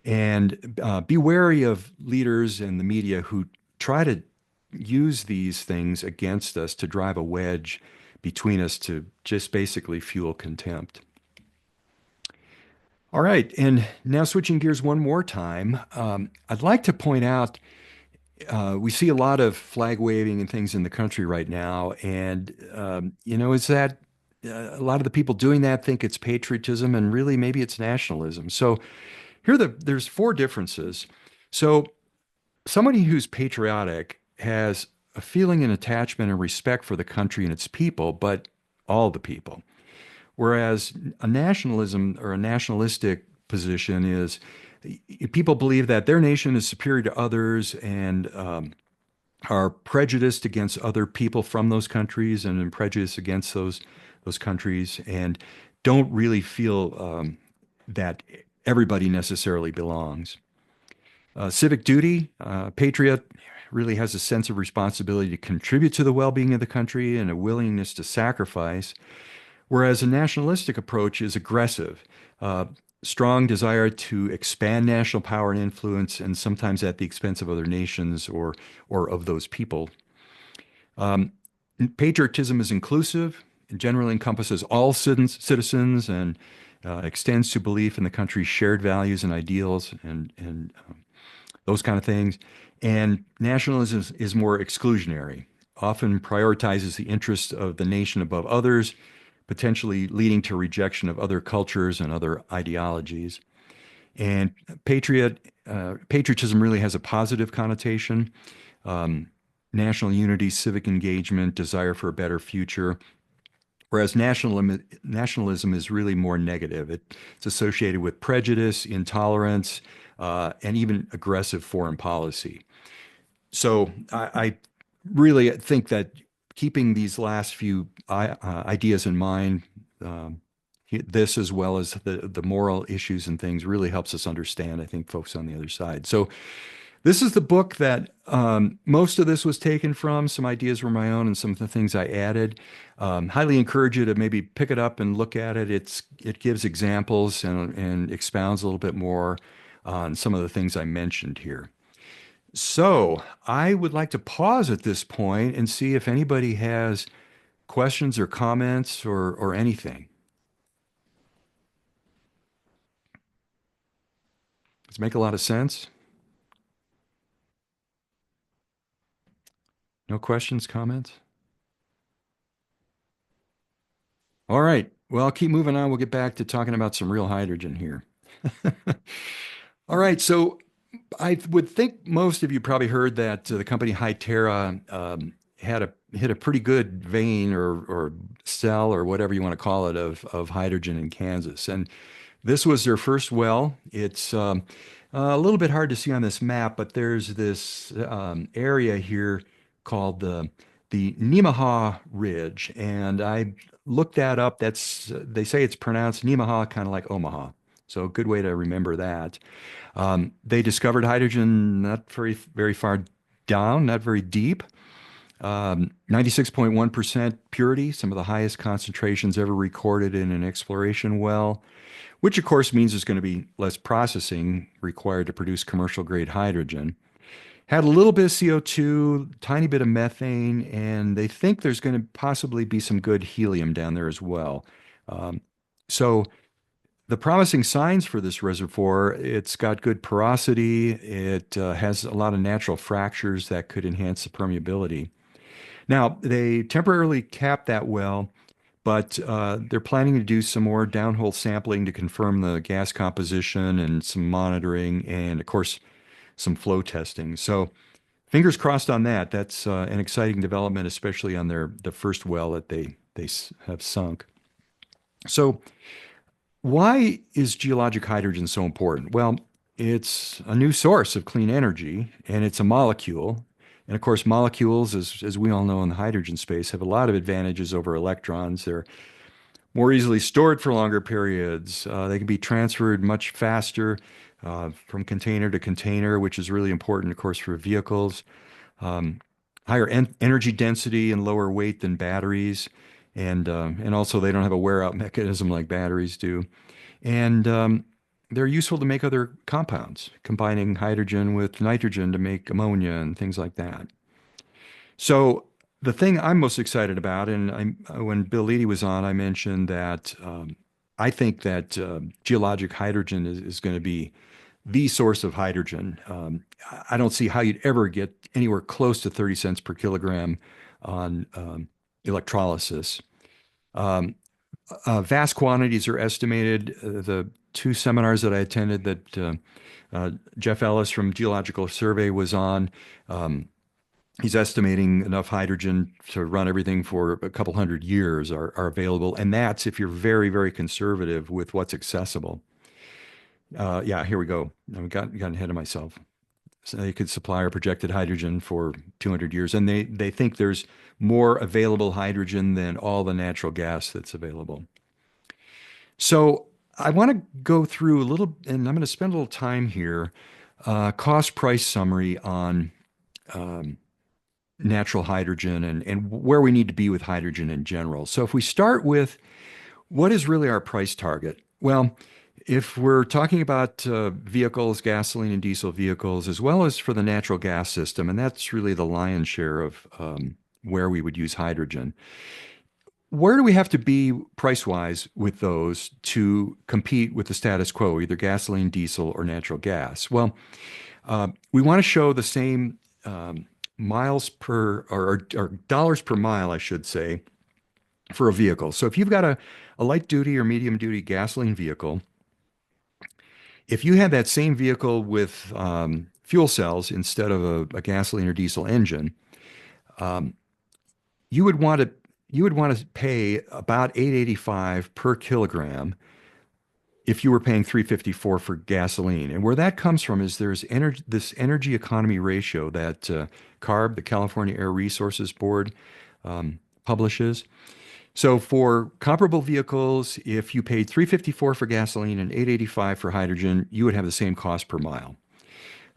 And be wary of leaders and the media who try to use these things against us to drive a wedge between us to just basically fuel contempt. All right, and now switching gears one more time, I'd like to point out we see a lot of flag waving and things in the country right now, and is that a lot of the people doing that think it's patriotism, and really maybe it's nationalism. So there's four differences. So somebody who's patriotic has a feeling and attachment and respect for the country and its people, but all the people. Whereas a nationalism or a nationalistic position is people believe that their nation is superior to others and are prejudiced against other people from those countries and prejudiced against those countries and don't really feel that everybody necessarily belongs. Civic duty, patriot really has a sense of responsibility to contribute to the well-being of the country and a willingness to sacrifice. Whereas a nationalistic approach is aggressive, strong desire to expand national power and influence, and sometimes at the expense of other nations or of those people. Patriotism is inclusive and generally encompasses all citizens and extends to belief in the country's shared values and ideals and those kind of things. And nationalism is more exclusionary, often prioritizes the interests of the nation above others, potentially leading to rejection of other cultures and other ideologies. And patriotism really has a positive connotation, national unity, civic engagement, desire for a better future. Whereas nationalism is really more negative. It's associated with prejudice, intolerance, and even aggressive foreign policy. So I really think that keeping these last few ideas in mind, this as well as the moral issues and things really helps us understand, I think, folks on the other side. So this is the book that most of this was taken from. Some ideas were my own and some of the things I added. Highly encourage you to maybe pick it up and look at it. It gives examples and expounds a little bit more on some of the things I mentioned here. So I would like to pause at this point and see if anybody has questions or comments or anything. Does it make a lot of sense? No questions, comments? All right. Well, I'll keep moving on. We'll get back to talking about some real hydrogen here. All right. So I would think most of you probably heard that the company Hytera hit a pretty good vein or cell or whatever you want to call it of hydrogen in Kansas. And this was their first well. It's a little bit hard to see on this map, but there's this area here called the Nemaha Ridge, and I looked that up. They say it's pronounced Nemaha, kind of like Omaha. So a good way to remember that. They discovered hydrogen not very far down, not very deep. 96.1% purity, some of the highest concentrations ever recorded in an exploration well, which of course means there's going to be less processing required to produce commercial grade hydrogen. Had a little bit of CO2, tiny bit of methane, and they think there's going to possibly be some good helium down there as well. So the promising signs for this reservoir, it's got good porosity. It has a lot of natural fractures that could enhance the permeability. Now, they temporarily capped that well, but they're planning to do some more downhole sampling to confirm the gas composition and some monitoring and, of course, some flow testing. So fingers crossed on that. That's an exciting development, especially on the first well that they have sunk. So why is geologic hydrogen so important? Well, it's a new source of clean energy, and it's a molecule. And of course, molecules, as we all know in the hydrogen space, have a lot of advantages over electrons. They're more easily stored for longer periods. They can be transferred much faster from container to container, which is really important, of course, for vehicles. Higher energy density and lower weight than batteries. and also they don't have a wear out mechanism like batteries do. And they're useful to make other compounds, combining hydrogen with nitrogen to make ammonia and things like that. So the thing I'm most excited about, and when Bill Leedy was on, I mentioned that I think that geologic hydrogen is going to be the source of hydrogen. I don't see how you'd ever get anywhere close to 30 cents per kilogram on electrolysis. Um, Vast quantities are estimated. The two seminars that I attended that Jeff Ellis from Geological Survey was on, he's estimating enough hydrogen to run everything for a couple hundred years are available. And that's if you're very, very conservative with what's accessible. Yeah, here we go. I got ahead of myself. So they could supply our projected hydrogen for 200 years. And they think there's more available hydrogen than all the natural gas that's available. So I want to go through a little, and I'm going to spend a little time here, cost price summary on natural hydrogen and where we need to be with hydrogen in general. So if we start with what is really our price target? Well, if we're talking about vehicles, gasoline and diesel vehicles, as well as for the natural gas system, and that's really the lion's share of where we would use hydrogen. Where do we have to be price-wise with those to compete with the status quo, either gasoline, diesel, or natural gas? Well, we want to show the same miles per or dollars per mile, I should say, for a vehicle. So if you've got a light duty or medium duty gasoline vehicle, if you had that same vehicle with fuel cells instead of a gasoline or diesel engine, you would want to pay about $8.85 per kilogram if you were paying $3.54 for gasoline. And where that comes from is there's this energy economy ratio that CARB, the California Air Resources Board, publishes. So for comparable vehicles, if you paid $3.54 for gasoline and $8.85 for hydrogen, you would have the same cost per mile.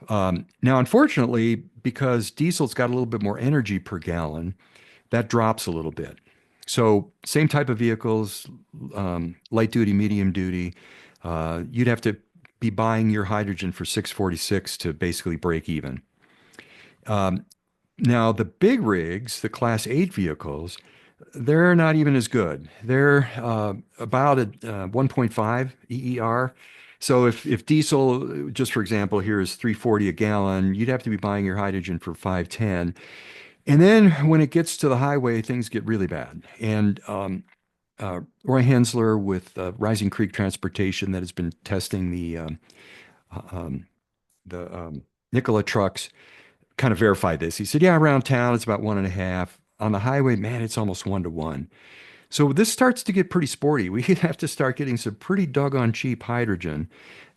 Now, unfortunately, because diesel's got a little bit more energy per gallon, that drops a little bit. So same type of vehicles, light duty, medium duty, you'd have to be buying your hydrogen for $6.46 to basically break even. Now, the big rigs, the Class 8 vehicles, they're not even as good. They're about a 1.5 EER. So if diesel, just for example, here is $3.40 a gallon, you'd have to be buying your hydrogen for $5.10. And then when it gets to the highway, things get really bad. And Roy Hensler with Rising Creek Transportation that has been testing the Nikola trucks kind of verified this. He said, yeah, around town, it's about 1.5. On the highway, man, it's almost 1-to-1. So this starts to get pretty sporty. We have to start getting some pretty doggone cheap hydrogen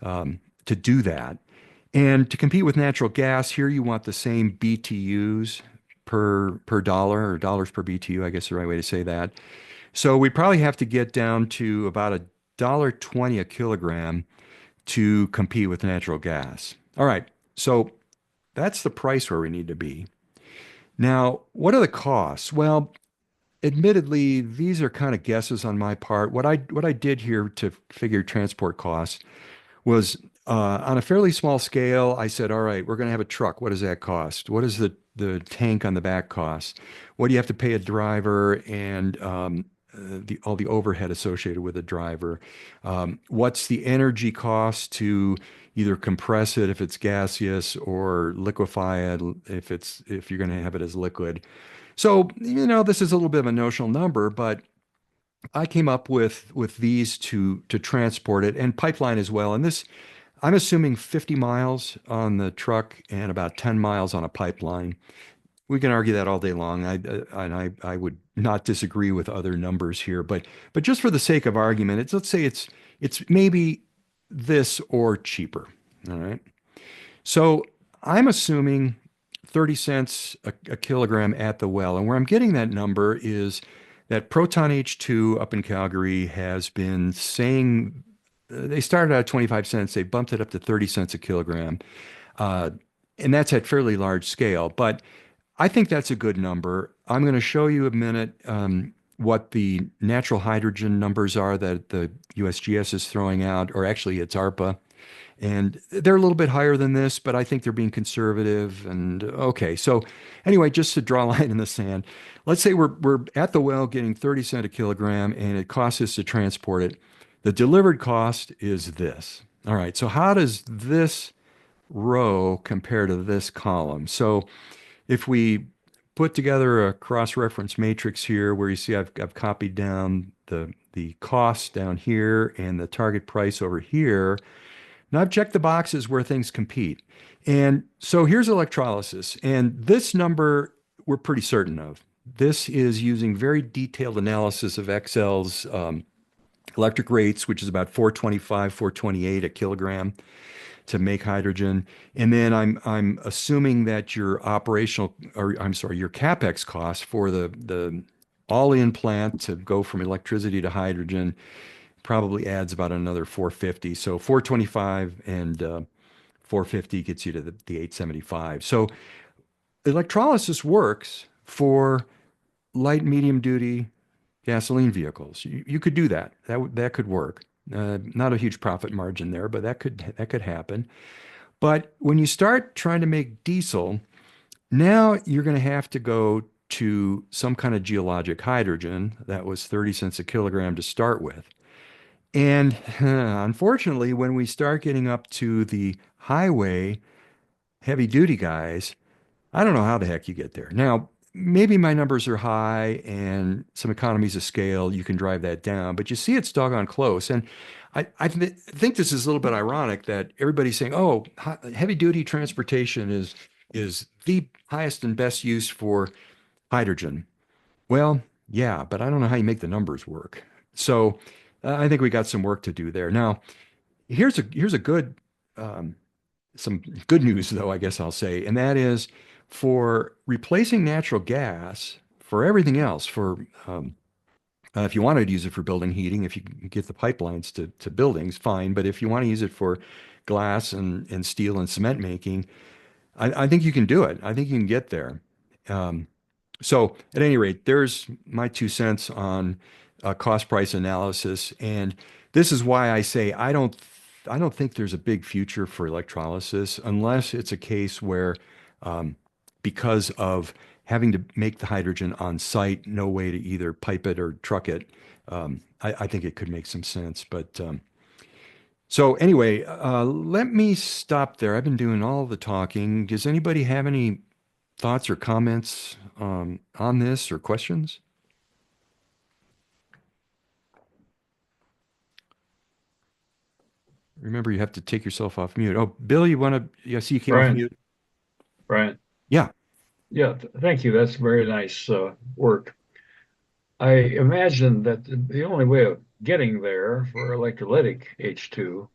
to do that. And to compete with natural gas, here you want the same BTUs per dollar, or dollars per BTU, I guess the right way to say that. So we probably have to get down to about $1.20 a kilogram to compete with natural gas. All right, so that's the price where we need to be. Now, what are the costs? Well, admittedly, these are kind of guesses on my part. What I did here to figure transport costs was on a fairly small scale. I said, all right, we're going to have a truck. What does that cost? What does the tank on the back cost? What do you have to pay a driver and all the overhead associated with a driver? What's the energy cost to either compress it if it's gaseous or liquefy it if you're going to have it as liquid? So, this is a little bit of a notional number, but I came up with these to transport it, and pipeline as well. And this, I'm assuming 50 miles on the truck and about 10 miles on a pipeline. We can argue that all day long. I would not disagree with other numbers here, but just for the sake of argument, let's say it's maybe this or cheaper. All right. So I'm assuming 30 cents a kilogram at the well. And where I'm getting that number is that Proton H2 up in Calgary has been saying they started out at 25 cents. They bumped it up to 30 cents a kilogram. And that's at fairly large scale. But I think that's a good number. I'm going to show you a minute what the natural hydrogen numbers are that the USGS is throwing out, or actually it's ARPA. And they're a little bit higher than this, but I think they're being conservative. And okay, so anyway, just to draw a line in the sand, let's say we're at the well getting 30 cents a kilogram, and it costs us to transport it. The delivered cost is this. All right, so how does this row compare to this column? So if we put together a cross-reference matrix here, where you see I've copied down the cost down here and the target price over here. Now I've checked the boxes where things compete. And so here's electrolysis. And this number we're pretty certain of. This is using very detailed analysis of XL's electric rates, which is about 425, 428 a kilogram to make hydrogen. And then I'm assuming that your operational, or I'm sorry, your CapEx cost for the all-in plant to go from electricity to hydrogen probably adds about another 450. So 425 and 450 gets you to the 875. So electrolysis works for light, medium duty gasoline vehicles. You could do that. That could work. Not a huge profit margin there, but that could happen. But when you start trying to make diesel, now you're going to have to go to some kind of geologic hydrogen that was 30 cents a kilogram to start with. And unfortunately, when we start getting up to the highway heavy duty guys, I don't know how the heck you get there. Now, maybe my numbers are high and some economies of scale, you can drive that down, but you see it's doggone close. And I think this is a little bit ironic that everybody's saying, oh, heavy duty transportation is the highest and best use for hydrogen. Well, yeah, but I don't know how you make the numbers work. So I think we got some work to do there. Now, here's a good some good news though, I guess I'll say, and that is for replacing natural gas for everything else. For if you wanted to use it for building heating, if you can get the pipelines to buildings, fine. But if you want to use it for glass and steel and cement making, I think you can do it. I think you can get there. Um, so at any rate, there's my 2 cents on cost price analysis, and this is why I say I don't think there's a big future for electrolysis unless it's a case where um, because of having to make the hydrogen on site, no way to either pipe it or truck it. I think it could make some sense, but so anyway, let me stop there. I've been doing all the talking. Does anybody have any thoughts or comments on this or questions? Remember, you have to take yourself off mute. Oh, Bill, you want to? Yeah, I see you came off Brian, mute. Brian. Yeah. Yeah, thank you. That's very nice work. I imagine that the only way of getting there for electrolytic H2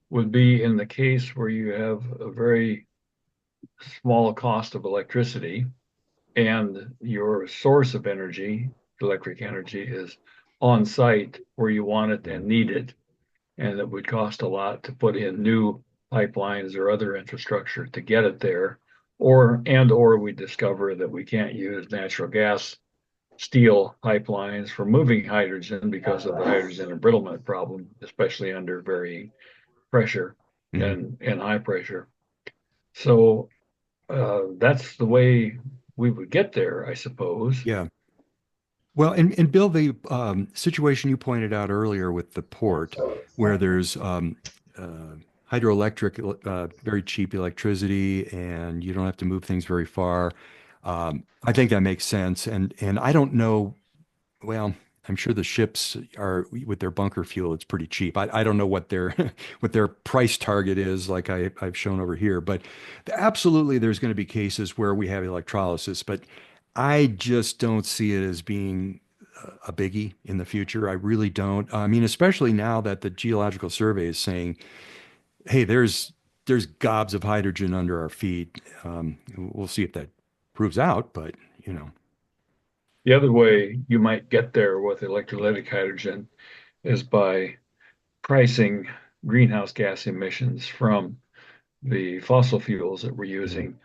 would be in the case where you have a very small cost of electricity and your source of energy, electric energy, is on site where you want it and need it. And it would cost a lot to put in new pipelines or other infrastructure to get it there. Or we discover that we can't use natural gas steel pipelines for moving hydrogen because of the hydrogen embrittlement problem, especially under varying pressure Mhm. and high pressure. So that's the way we would get there, I suppose. Yeah. Well, and Bill, the situation you pointed out earlier with the port, where there's hydroelectric, very cheap electricity, and you don't have to move things very far. I think that makes sense. And I don't know. Well, I'm sure the ships are with their bunker fuel. It's pretty cheap. I don't know what their what their price target is, like I've shown over here. But absolutely, there's going to be cases where we have electrolysis, but I just don't see it as being a biggie in the future. I really don't. I mean, especially now that the Geological Survey is saying, "Hey, there's gobs of hydrogen under our feet." We'll see if that proves out, but you know, The other way you might get there with electrolytic hydrogen is by pricing greenhouse gas emissions from the fossil fuels that we're Mhm. using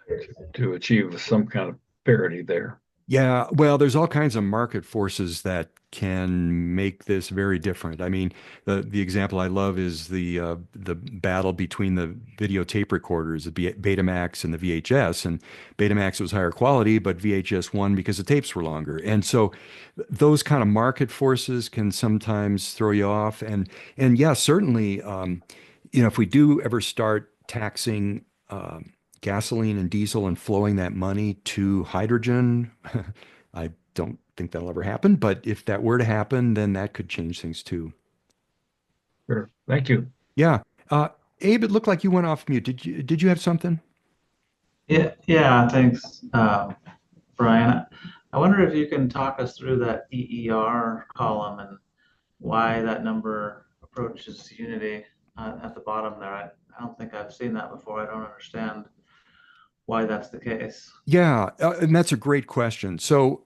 to achieve some kind of parity there. Yeah, well, there's all kinds of market forces that can make this very different. I mean, the example I love is the battle between the videotape recorders, the Betamax and the VHS. And Betamax was higher quality, but VHS won because the tapes were longer. And so those kind of market forces can sometimes throw you off. And yeah, certainly, if we do ever start taxing gasoline and diesel and flowing that money to hydrogen, I don't think that'll ever happen. But if that were to happen, then that could change things too. Sure. Thank you. Yeah. Uh, Abe, it looked like you went off mute. Did you have something? Yeah, thanks, Brian. I wonder if you can talk us through that EER column and why that number approaches unity at the bottom there. I don't think I've seen that before. I don't understand why that's the case. Yeah, and that's a great question. So,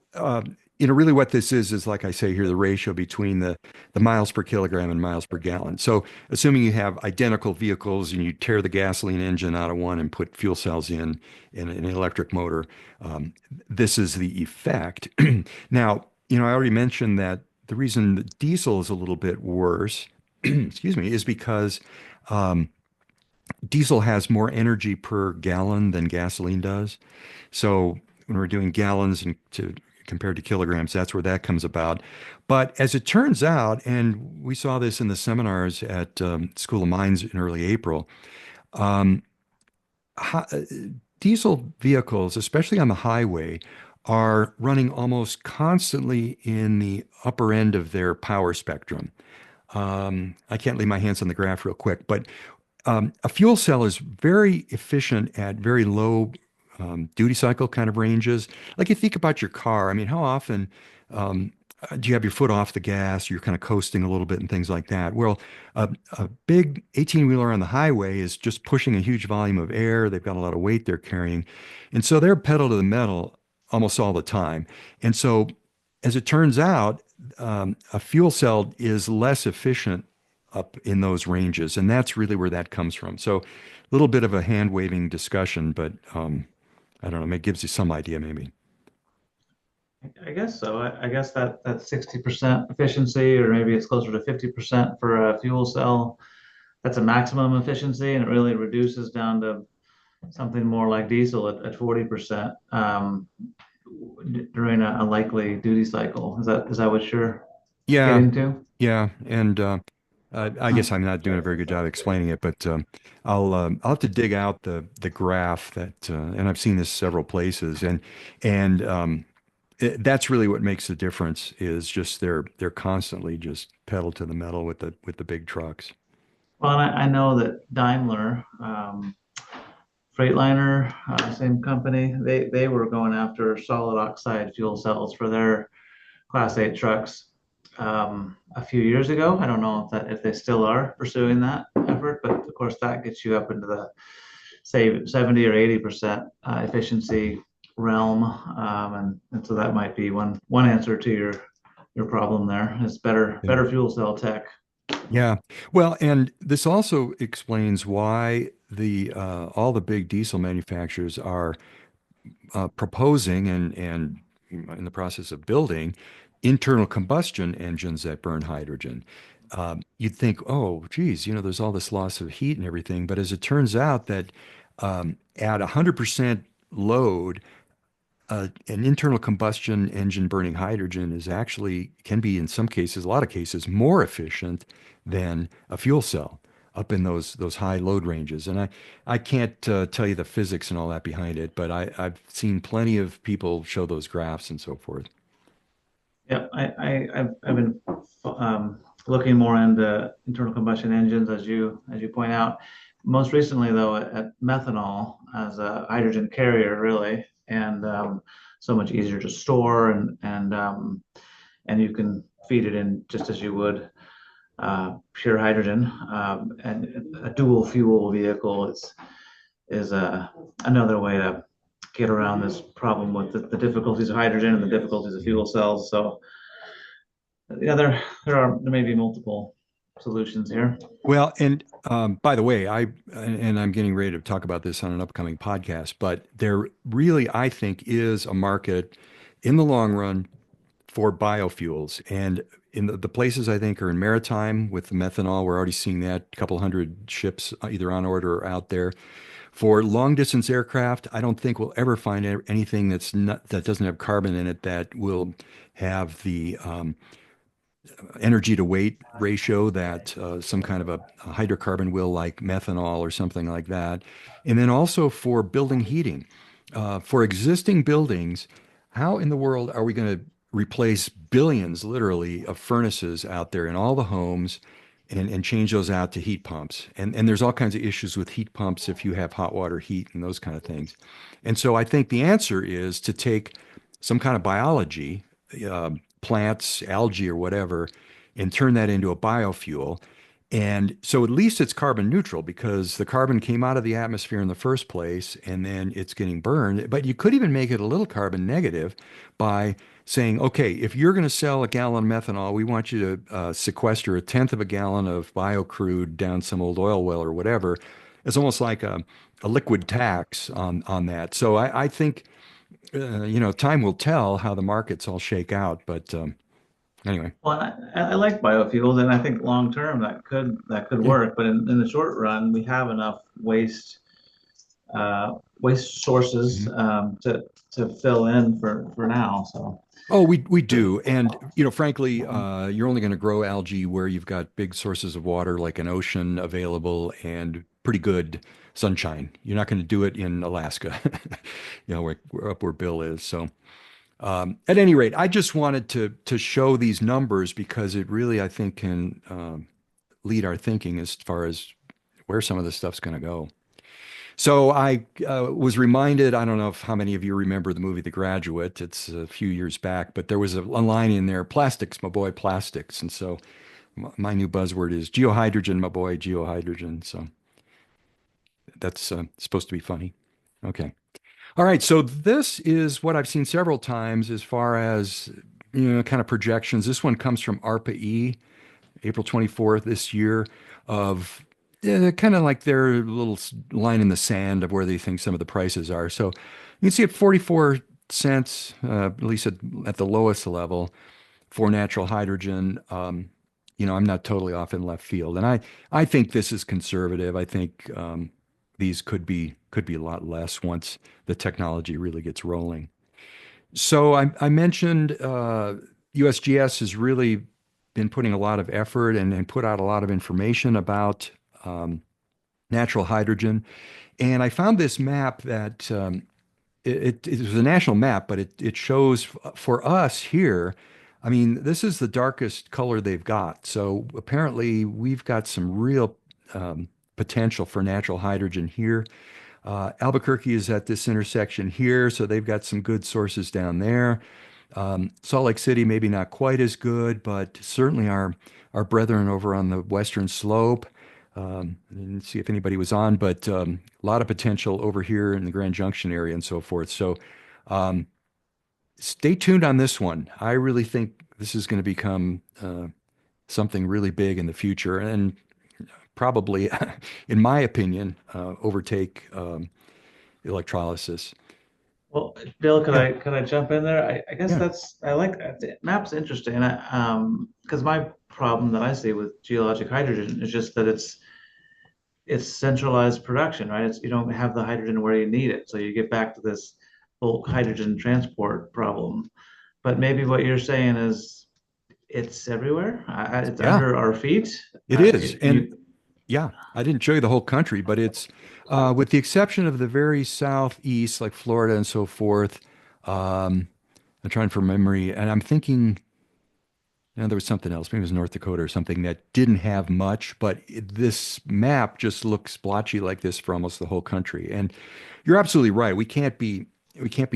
really what this is like I say here, the ratio between the miles per kilogram and miles per gallon. So, assuming you have identical vehicles and you tear the gasoline engine out of one and put fuel cells in an electric motor, um, this is the effect. Now, I already mentioned that the reason that diesel is a little bit worse, excuse me, is because um, diesel has more energy per gallon than gasoline does. So when we're doing gallons and compared to kilograms, that's where that comes about. But as it turns out, and we saw this in the seminars at School of Mines in early April, um, hi- diesel vehicles, especially on the highway, are running almost constantly in the upper end of their power spectrum. I can't lay my hands on the graph real quick, but a fuel cell is very efficient at very low duty cycle kind of ranges. Like you think about your car. I mean, how often um, do you have your foot off the gas? You're kind of coasting a little bit and things like that. Well, a big 18-wheeler on the highway is just pushing a huge volume of air. They've got a lot of weight they're carrying. And so they're pedal to the metal almost all the time. And so, as it turns out, a fuel cell is less efficient up in those ranges. And that's really where that comes from. So, a little bit of a hand waving discussion, but I don't know, it gives you some idea maybe. I guess so. I guess that 60% efficiency, or maybe it's closer to 50% for a fuel cell, that's a maximum efficiency, and it really reduces down to something more like diesel at 40% during a likely duty cycle. Is that what you're Yeah, getting to? yeah. And I guess I'm not doing a very good job explaining it, but I'll have to dig out the graph that, and I've seen this several places, and that's really what makes the difference is just they're constantly just pedal to the metal with the big trucks. Well, I know that Daimler, Freightliner, same company, they were going after solid oxide fuel cells for their Class 8 trucks a few years ago. I don't know if they still are pursuing that effort, but of course that gets you up into the say 70 or 80% efficiency realm, and so that might be one answer to your problem there is better fuel cell tech. Yeah. Well, and this also explains why the all the big diesel manufacturers are proposing and in the process of building internal combustion engines that burn hydrogen. You'd think, oh, geez, there's all this loss of heat and everything, but as it turns out that at 100% load, an internal combustion engine burning hydrogen is actually can be in some cases, a lot of cases, more efficient than a fuel cell up in those high load ranges. And I can't tell you the physics and all that behind it, but I've seen plenty of people show those graphs and so forth. Yeah, I've been looking more into internal combustion engines as you point out. Most recently, though, at methanol as a hydrogen carrier, really, and so much easier to store, and you can feed it in just as you would pure hydrogen. And a dual fuel vehicle is another way to get around this problem with the difficulties of hydrogen and the difficulties of fuel cells. So yeah, there may be multiple solutions here. Well, and by the way, I'm getting ready to talk about this on an upcoming podcast, but there really, I think, is a market in the long run for biofuels. And in the places I think are in maritime with the methanol, we're already seeing that a couple hundred ships either on order or out there. For long distance aircraft, I don't think we'll ever find anything that doesn't have carbon in it that will have the energy to weight ratio that some kind of a hydrocarbon will, like methanol or something like that. And then also for building heating. For existing buildings, how in the world are we going to replace billions, literally, of furnaces out there in all the homes and change those out to heat pumps? And there's all kinds of issues with heat pumps if you have hot water heat and those kind of things. And so I think the answer is to take some kind of biology, uh, plants, algae, or whatever, and turn that into a biofuel. And so at least it's carbon neutral because the carbon came out of the atmosphere in the first place and then it's getting burned. But you could even make it a little carbon negative by saying, okay, if you're going to sell a gallon of methanol, we want you to sequester a tenth of a gallon of biocrude down some old oil well or whatever. It's almost like a liquid tax on that. So I think, time will tell how the markets all shake out. But anyway, Well, I like biofuels, and I think long term that could yeah. work. But in the short run, we have enough waste sources Mhm. to fill in for now. So Oh, we do. And, frankly, you're only going to grow algae where you've got big sources of water like an ocean available and pretty good sunshine. You're not going to do it in Alaska, where up where Bill is. So, at any rate, I just wanted to show these numbers because it really, I think, can lead our thinking as far as where some of this stuff's going to go. So I was reminded, I don't know how many of you remember the movie The Graduate. It's a few years back, but there was a line in there, plastics, my boy, plastics. And so my new buzzword is geohydrogen, my boy, geohydrogen. So that's supposed to be funny. Okay. All right. So this is what I've seen several times as far as, kind of projections. This one comes from ARPA-E, April 24th this year, of kind of like their little line in the sand of where they think some of the prices are. So you can see at 44 cents, at least at the lowest level for natural hydrogen. I'm not totally off in left field, and I think this is conservative. I think these could be a lot less once the technology really gets rolling. So I mentioned USGS has really been putting a lot of effort and put out a lot of information about um, natural hydrogen. And I found this map that it was a national map, but it shows for us here. I mean, this is the darkest color they've got. So apparently, we've got some real potential for natural hydrogen here. Albuquerque is at this intersection here, so they've got some good sources down there. Salt Lake City, maybe not quite as good, but certainly our brethren over on the western slope. I didn't see if anybody was on, but a lot of potential over here in the Grand Junction area and so forth. So um, stay tuned on this one. I really think this is going to become something really big in the future and probably, in my opinion, overtake electrolysis. well, Bill, could Yeah, I jump in there? I guess yeah, I like that. The map's interesting, and because my problem that I see with geologic hydrogen is just that it's centralized production, right? You don't have the hydrogen where you need it, so you get back to this bulk hydrogen transport problem. But maybe what you're saying is it's everywhere. It's yeah, under our feet. it is. It, And you yeah, I didn't show you the whole country, but it's with the exception of the very southeast, like Florida and so forth. Um, I'm trying from memory, and I'm thinking, there was something else. Maybe it was North Dakota or something that didn't have much, but this map just looks blotchy like this for almost the whole country. And you're absolutely right. We can't be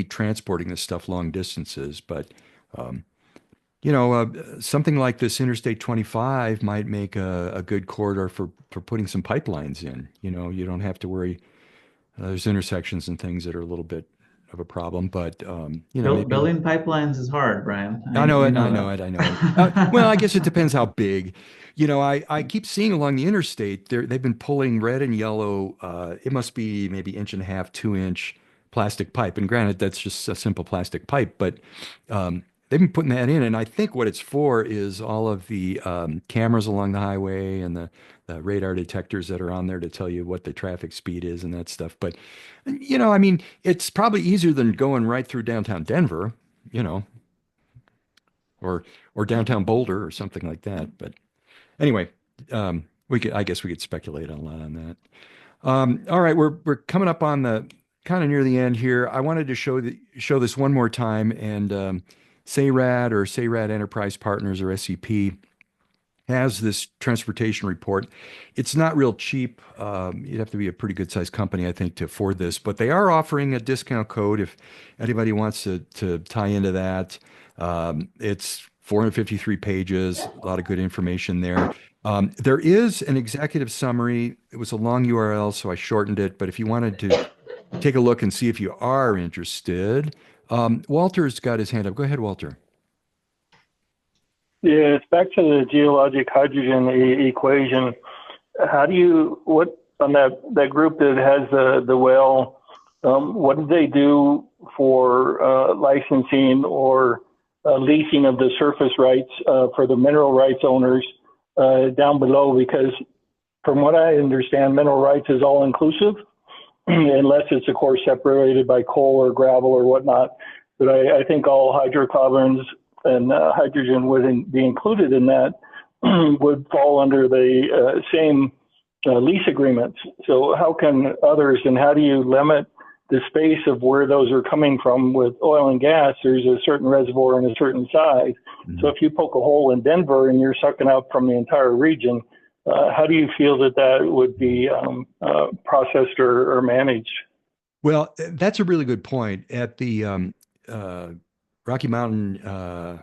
transporting this stuff long distances, but um, something like this Interstate 25 might make a good corridor for putting some pipelines in. You don't have to worry. There's intersections and things that are a little bit of a problem, but maybe. building pipelines is hard, Brian. I know You it. I know know that. it. I know it. Well, I guess it depends how big. I keep seeing along the interstate they've been pulling red and yellow. It must be maybe inch and a half, 2 inch plastic pipe. And granted, that's just a simple plastic pipe, but they've been putting that in. And I think what it's for is all of the cameras along the highway and the radar detectors that are on there to tell you what the traffic speed is and that stuff. But, I mean, it's probably easier than going right through downtown Denver, you know, or downtown Boulder or something like that. But anyway, I guess we could speculate a lot on that. All right, we're coming up on the kind of near the end here. I wanted to show this one more time, and SARAD or SARAD Enterprise Partners or SEP has this transportation report. It's not real cheap. You'd have to be a pretty good sized company, I think, to afford this, but they are offering a discount code if anybody wants to tie into that. It's 453 pages, a lot of good information there. There is an executive summary. It was a long URL, so I shortened it. But if you wanted to take a look and see if you are interested, Walter's got his hand up. Go ahead, Walter. Yeah, it's back to the geologic hydrogen equation. What on that group that has the well, what do they do for licensing or leasing of the surface rights for the mineral rights owners down below? Because from what I understand, mineral rights is all inclusive, unless it's of course separated by coal or gravel or whatnot. But I think all hydrocarbons and hydrogen would be included in that, would fall under the same lease agreements. So how can others, and how do you limit the space of where those are coming from? With oil and gas, there's a certain reservoir and a certain size. So if you poke a hole in Denver and you're sucking out from the entire region, how do you feel that would be processed or managed? Well, that's a really good point. At the Rocky Mountain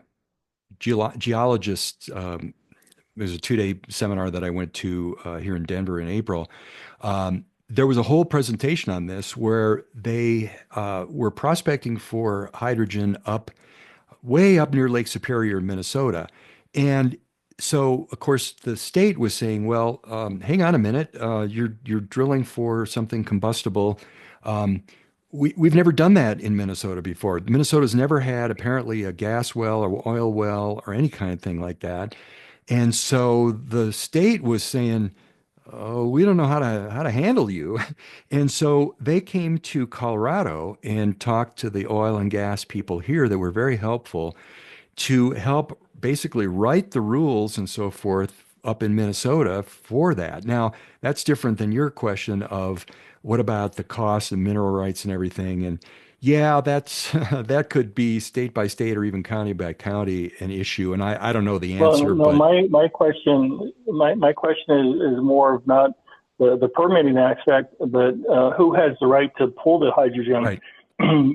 geologists, there's a 2-day seminar that I went to here in Denver in April. There was a whole presentation on this where they were prospecting for hydrogen way up near Lake Superior, Minnesota. And so, of course, the state was saying, well, hang on a minute, you're drilling for something combustible. We've never done that in Minnesota before. Minnesota's never had apparently a gas well or oil well or any kind of thing like that. And so the state was saying, "Oh, we don't know how to handle you." And so they came to Colorado and talked to the oil and gas people here that were very helpful to help basically write the rules and so forth up in Minnesota for that. Now, that's different than your question of what about the cost of mineral rights and everything. And yeah, that's that could be state by state or even county by county an issue. And I don't know the answer, Well, no, but my question is more of not the permitting aspect, but who has the right to pull the hydrogen? right.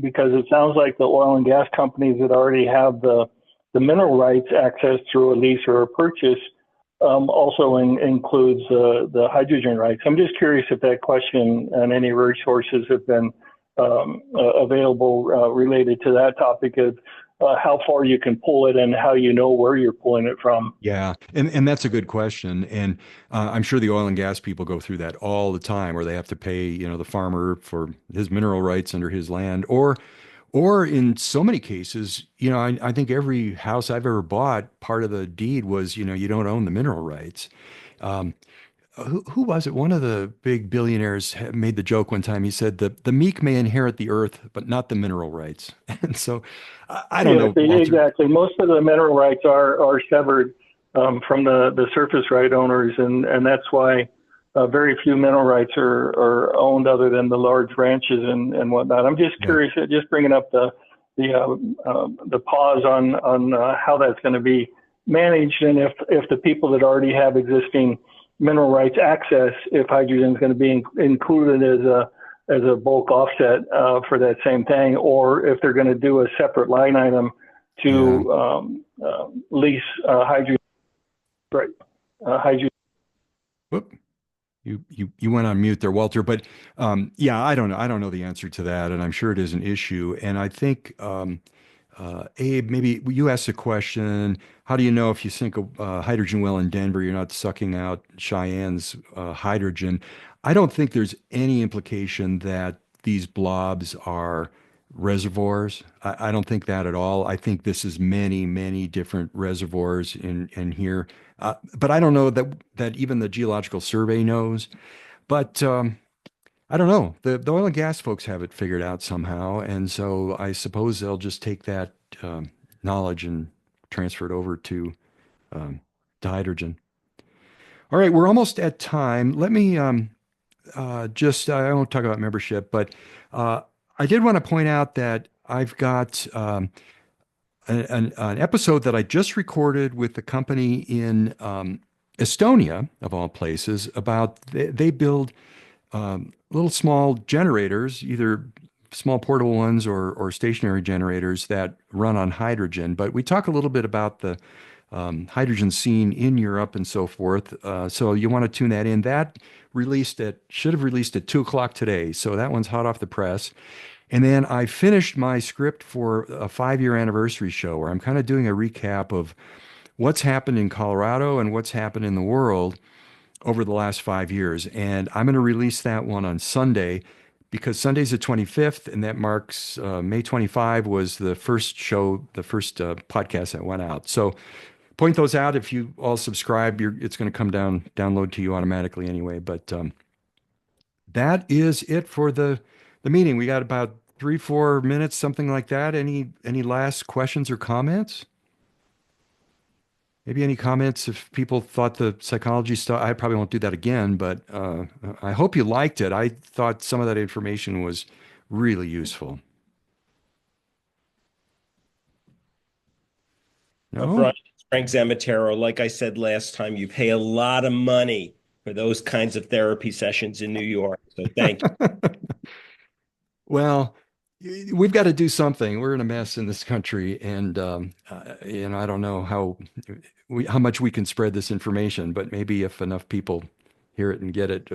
Because it sounds like the oil and gas companies that already have the mineral rights access through a lease or a purchase also includes the hydrogen rights. I'm just curious if that question and any resources have been available related to that topic of how far you can pull it and how you know where you're pulling it from. Yeah, and that's a good question, and I'm sure the oil and gas people go through that all the time, where they have to pay, the farmer for his mineral rights under his land, or in so many cases, I think every house I've ever bought, part of the deed was, you don't own the mineral rights. Um, who was it? One of the big billionaires made the joke one time. He said the meek may inherit the earth, but not the mineral rights. And so I don't Yeah, know, Walter. exactly. Most of the mineral rights are severed from the surface right owners, and that's why very few mineral rights are owned other than the large ranches and whatnot. I'm just curious, just bringing up the pause on how that's going to be managed, and if the people that already have existing mineral rights access, if hydrogen is going to be included as a bulk offset for that same thing, or if they're going to do a separate line item to lease hydrogen. Right, hydrogen. Whoop. You went on mute there, Walter. But yeah, I don't know. I don't know the answer to that, and I'm sure it is an issue. And I think Abe, maybe you asked a question. How do you know if you sink a hydrogen well in Denver, you're not sucking out Cheyenne's hydrogen? I don't think there's any implication that these blobs are reservoirs. I don't think that at all. I think this is many, many different reservoirs in here. But I don't know that even the Geological Survey knows. But I don't know. The oil and gas folks have it figured out somehow, and so I suppose they'll just take that knowledge and transfer it over um, to hydrogen. All right, we're almost at time. Let me I won't talk about membership, but I did want to point out that I've got an episode that I just recorded with the company in Estonia, of all places, about they build little small generators, either small portable ones or stationary generators that run on hydrogen. But we talk a little bit about the hydrogen scene in Europe and so forth. So you want to tune that in. That should have released at 2 o'clock today. So that one's hot off the press. And then I finished my script for a 5-year anniversary show where I'm kind of doing a recap of what's happened in Colorado and what's happened in the world over the last 5 years. And I'm going to release that one on Sunday because Sunday's the 25th, and that marks May 25 was the first show, the first podcast that went out. So point those out. If you all subscribe, it's going to come download to you automatically anyway. But that is it for the meeting. We got about 3-4 minutes, something like that. Any last questions or comments? Maybe any comments if people thought the psychology stuff, I probably won't do that again, but I hope you liked it. I thought some of that information was really useful. No? Brian, it's Frank Zamatero. Like I said last time, you pay a lot of money for those kinds of therapy sessions in New York. So thank you. Well, we've got to do something. We're in a mess in this country, and I don't know how much we can spread this information, but maybe if enough people hear it and get it,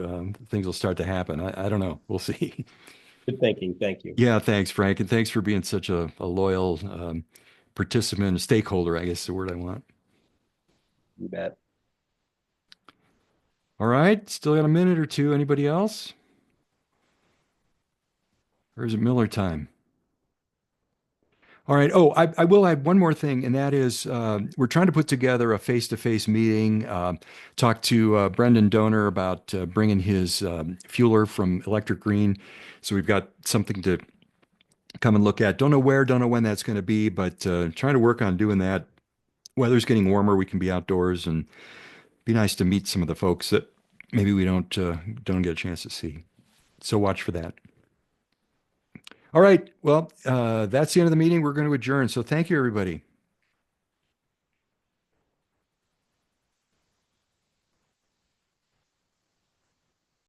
things will start to happen. I don't know. We'll see. Good thinking. Thank you. Yeah, thanks, Frank, and thanks for being such a loyal participant, a stakeholder, I guess is the word I want. You bet. All right, still got a minute or two. Anybody else? Or is it Miller time? All right. Oh, I will add one more thing, and that is we're trying to put together a face-to-face meeting. Talk to Brendan Donor about bringing his fueler from Electric Green. So we've got something to come and look at. Don't know where, don't know when that's going to be, but trying to work on doing that. Weather's getting warmer. We can be outdoors, and be nice to meet some of the folks that maybe we don't get a chance to see. So watch for that. All right. Well, that's the end of the meeting. We're going to adjourn. So thank you, everybody.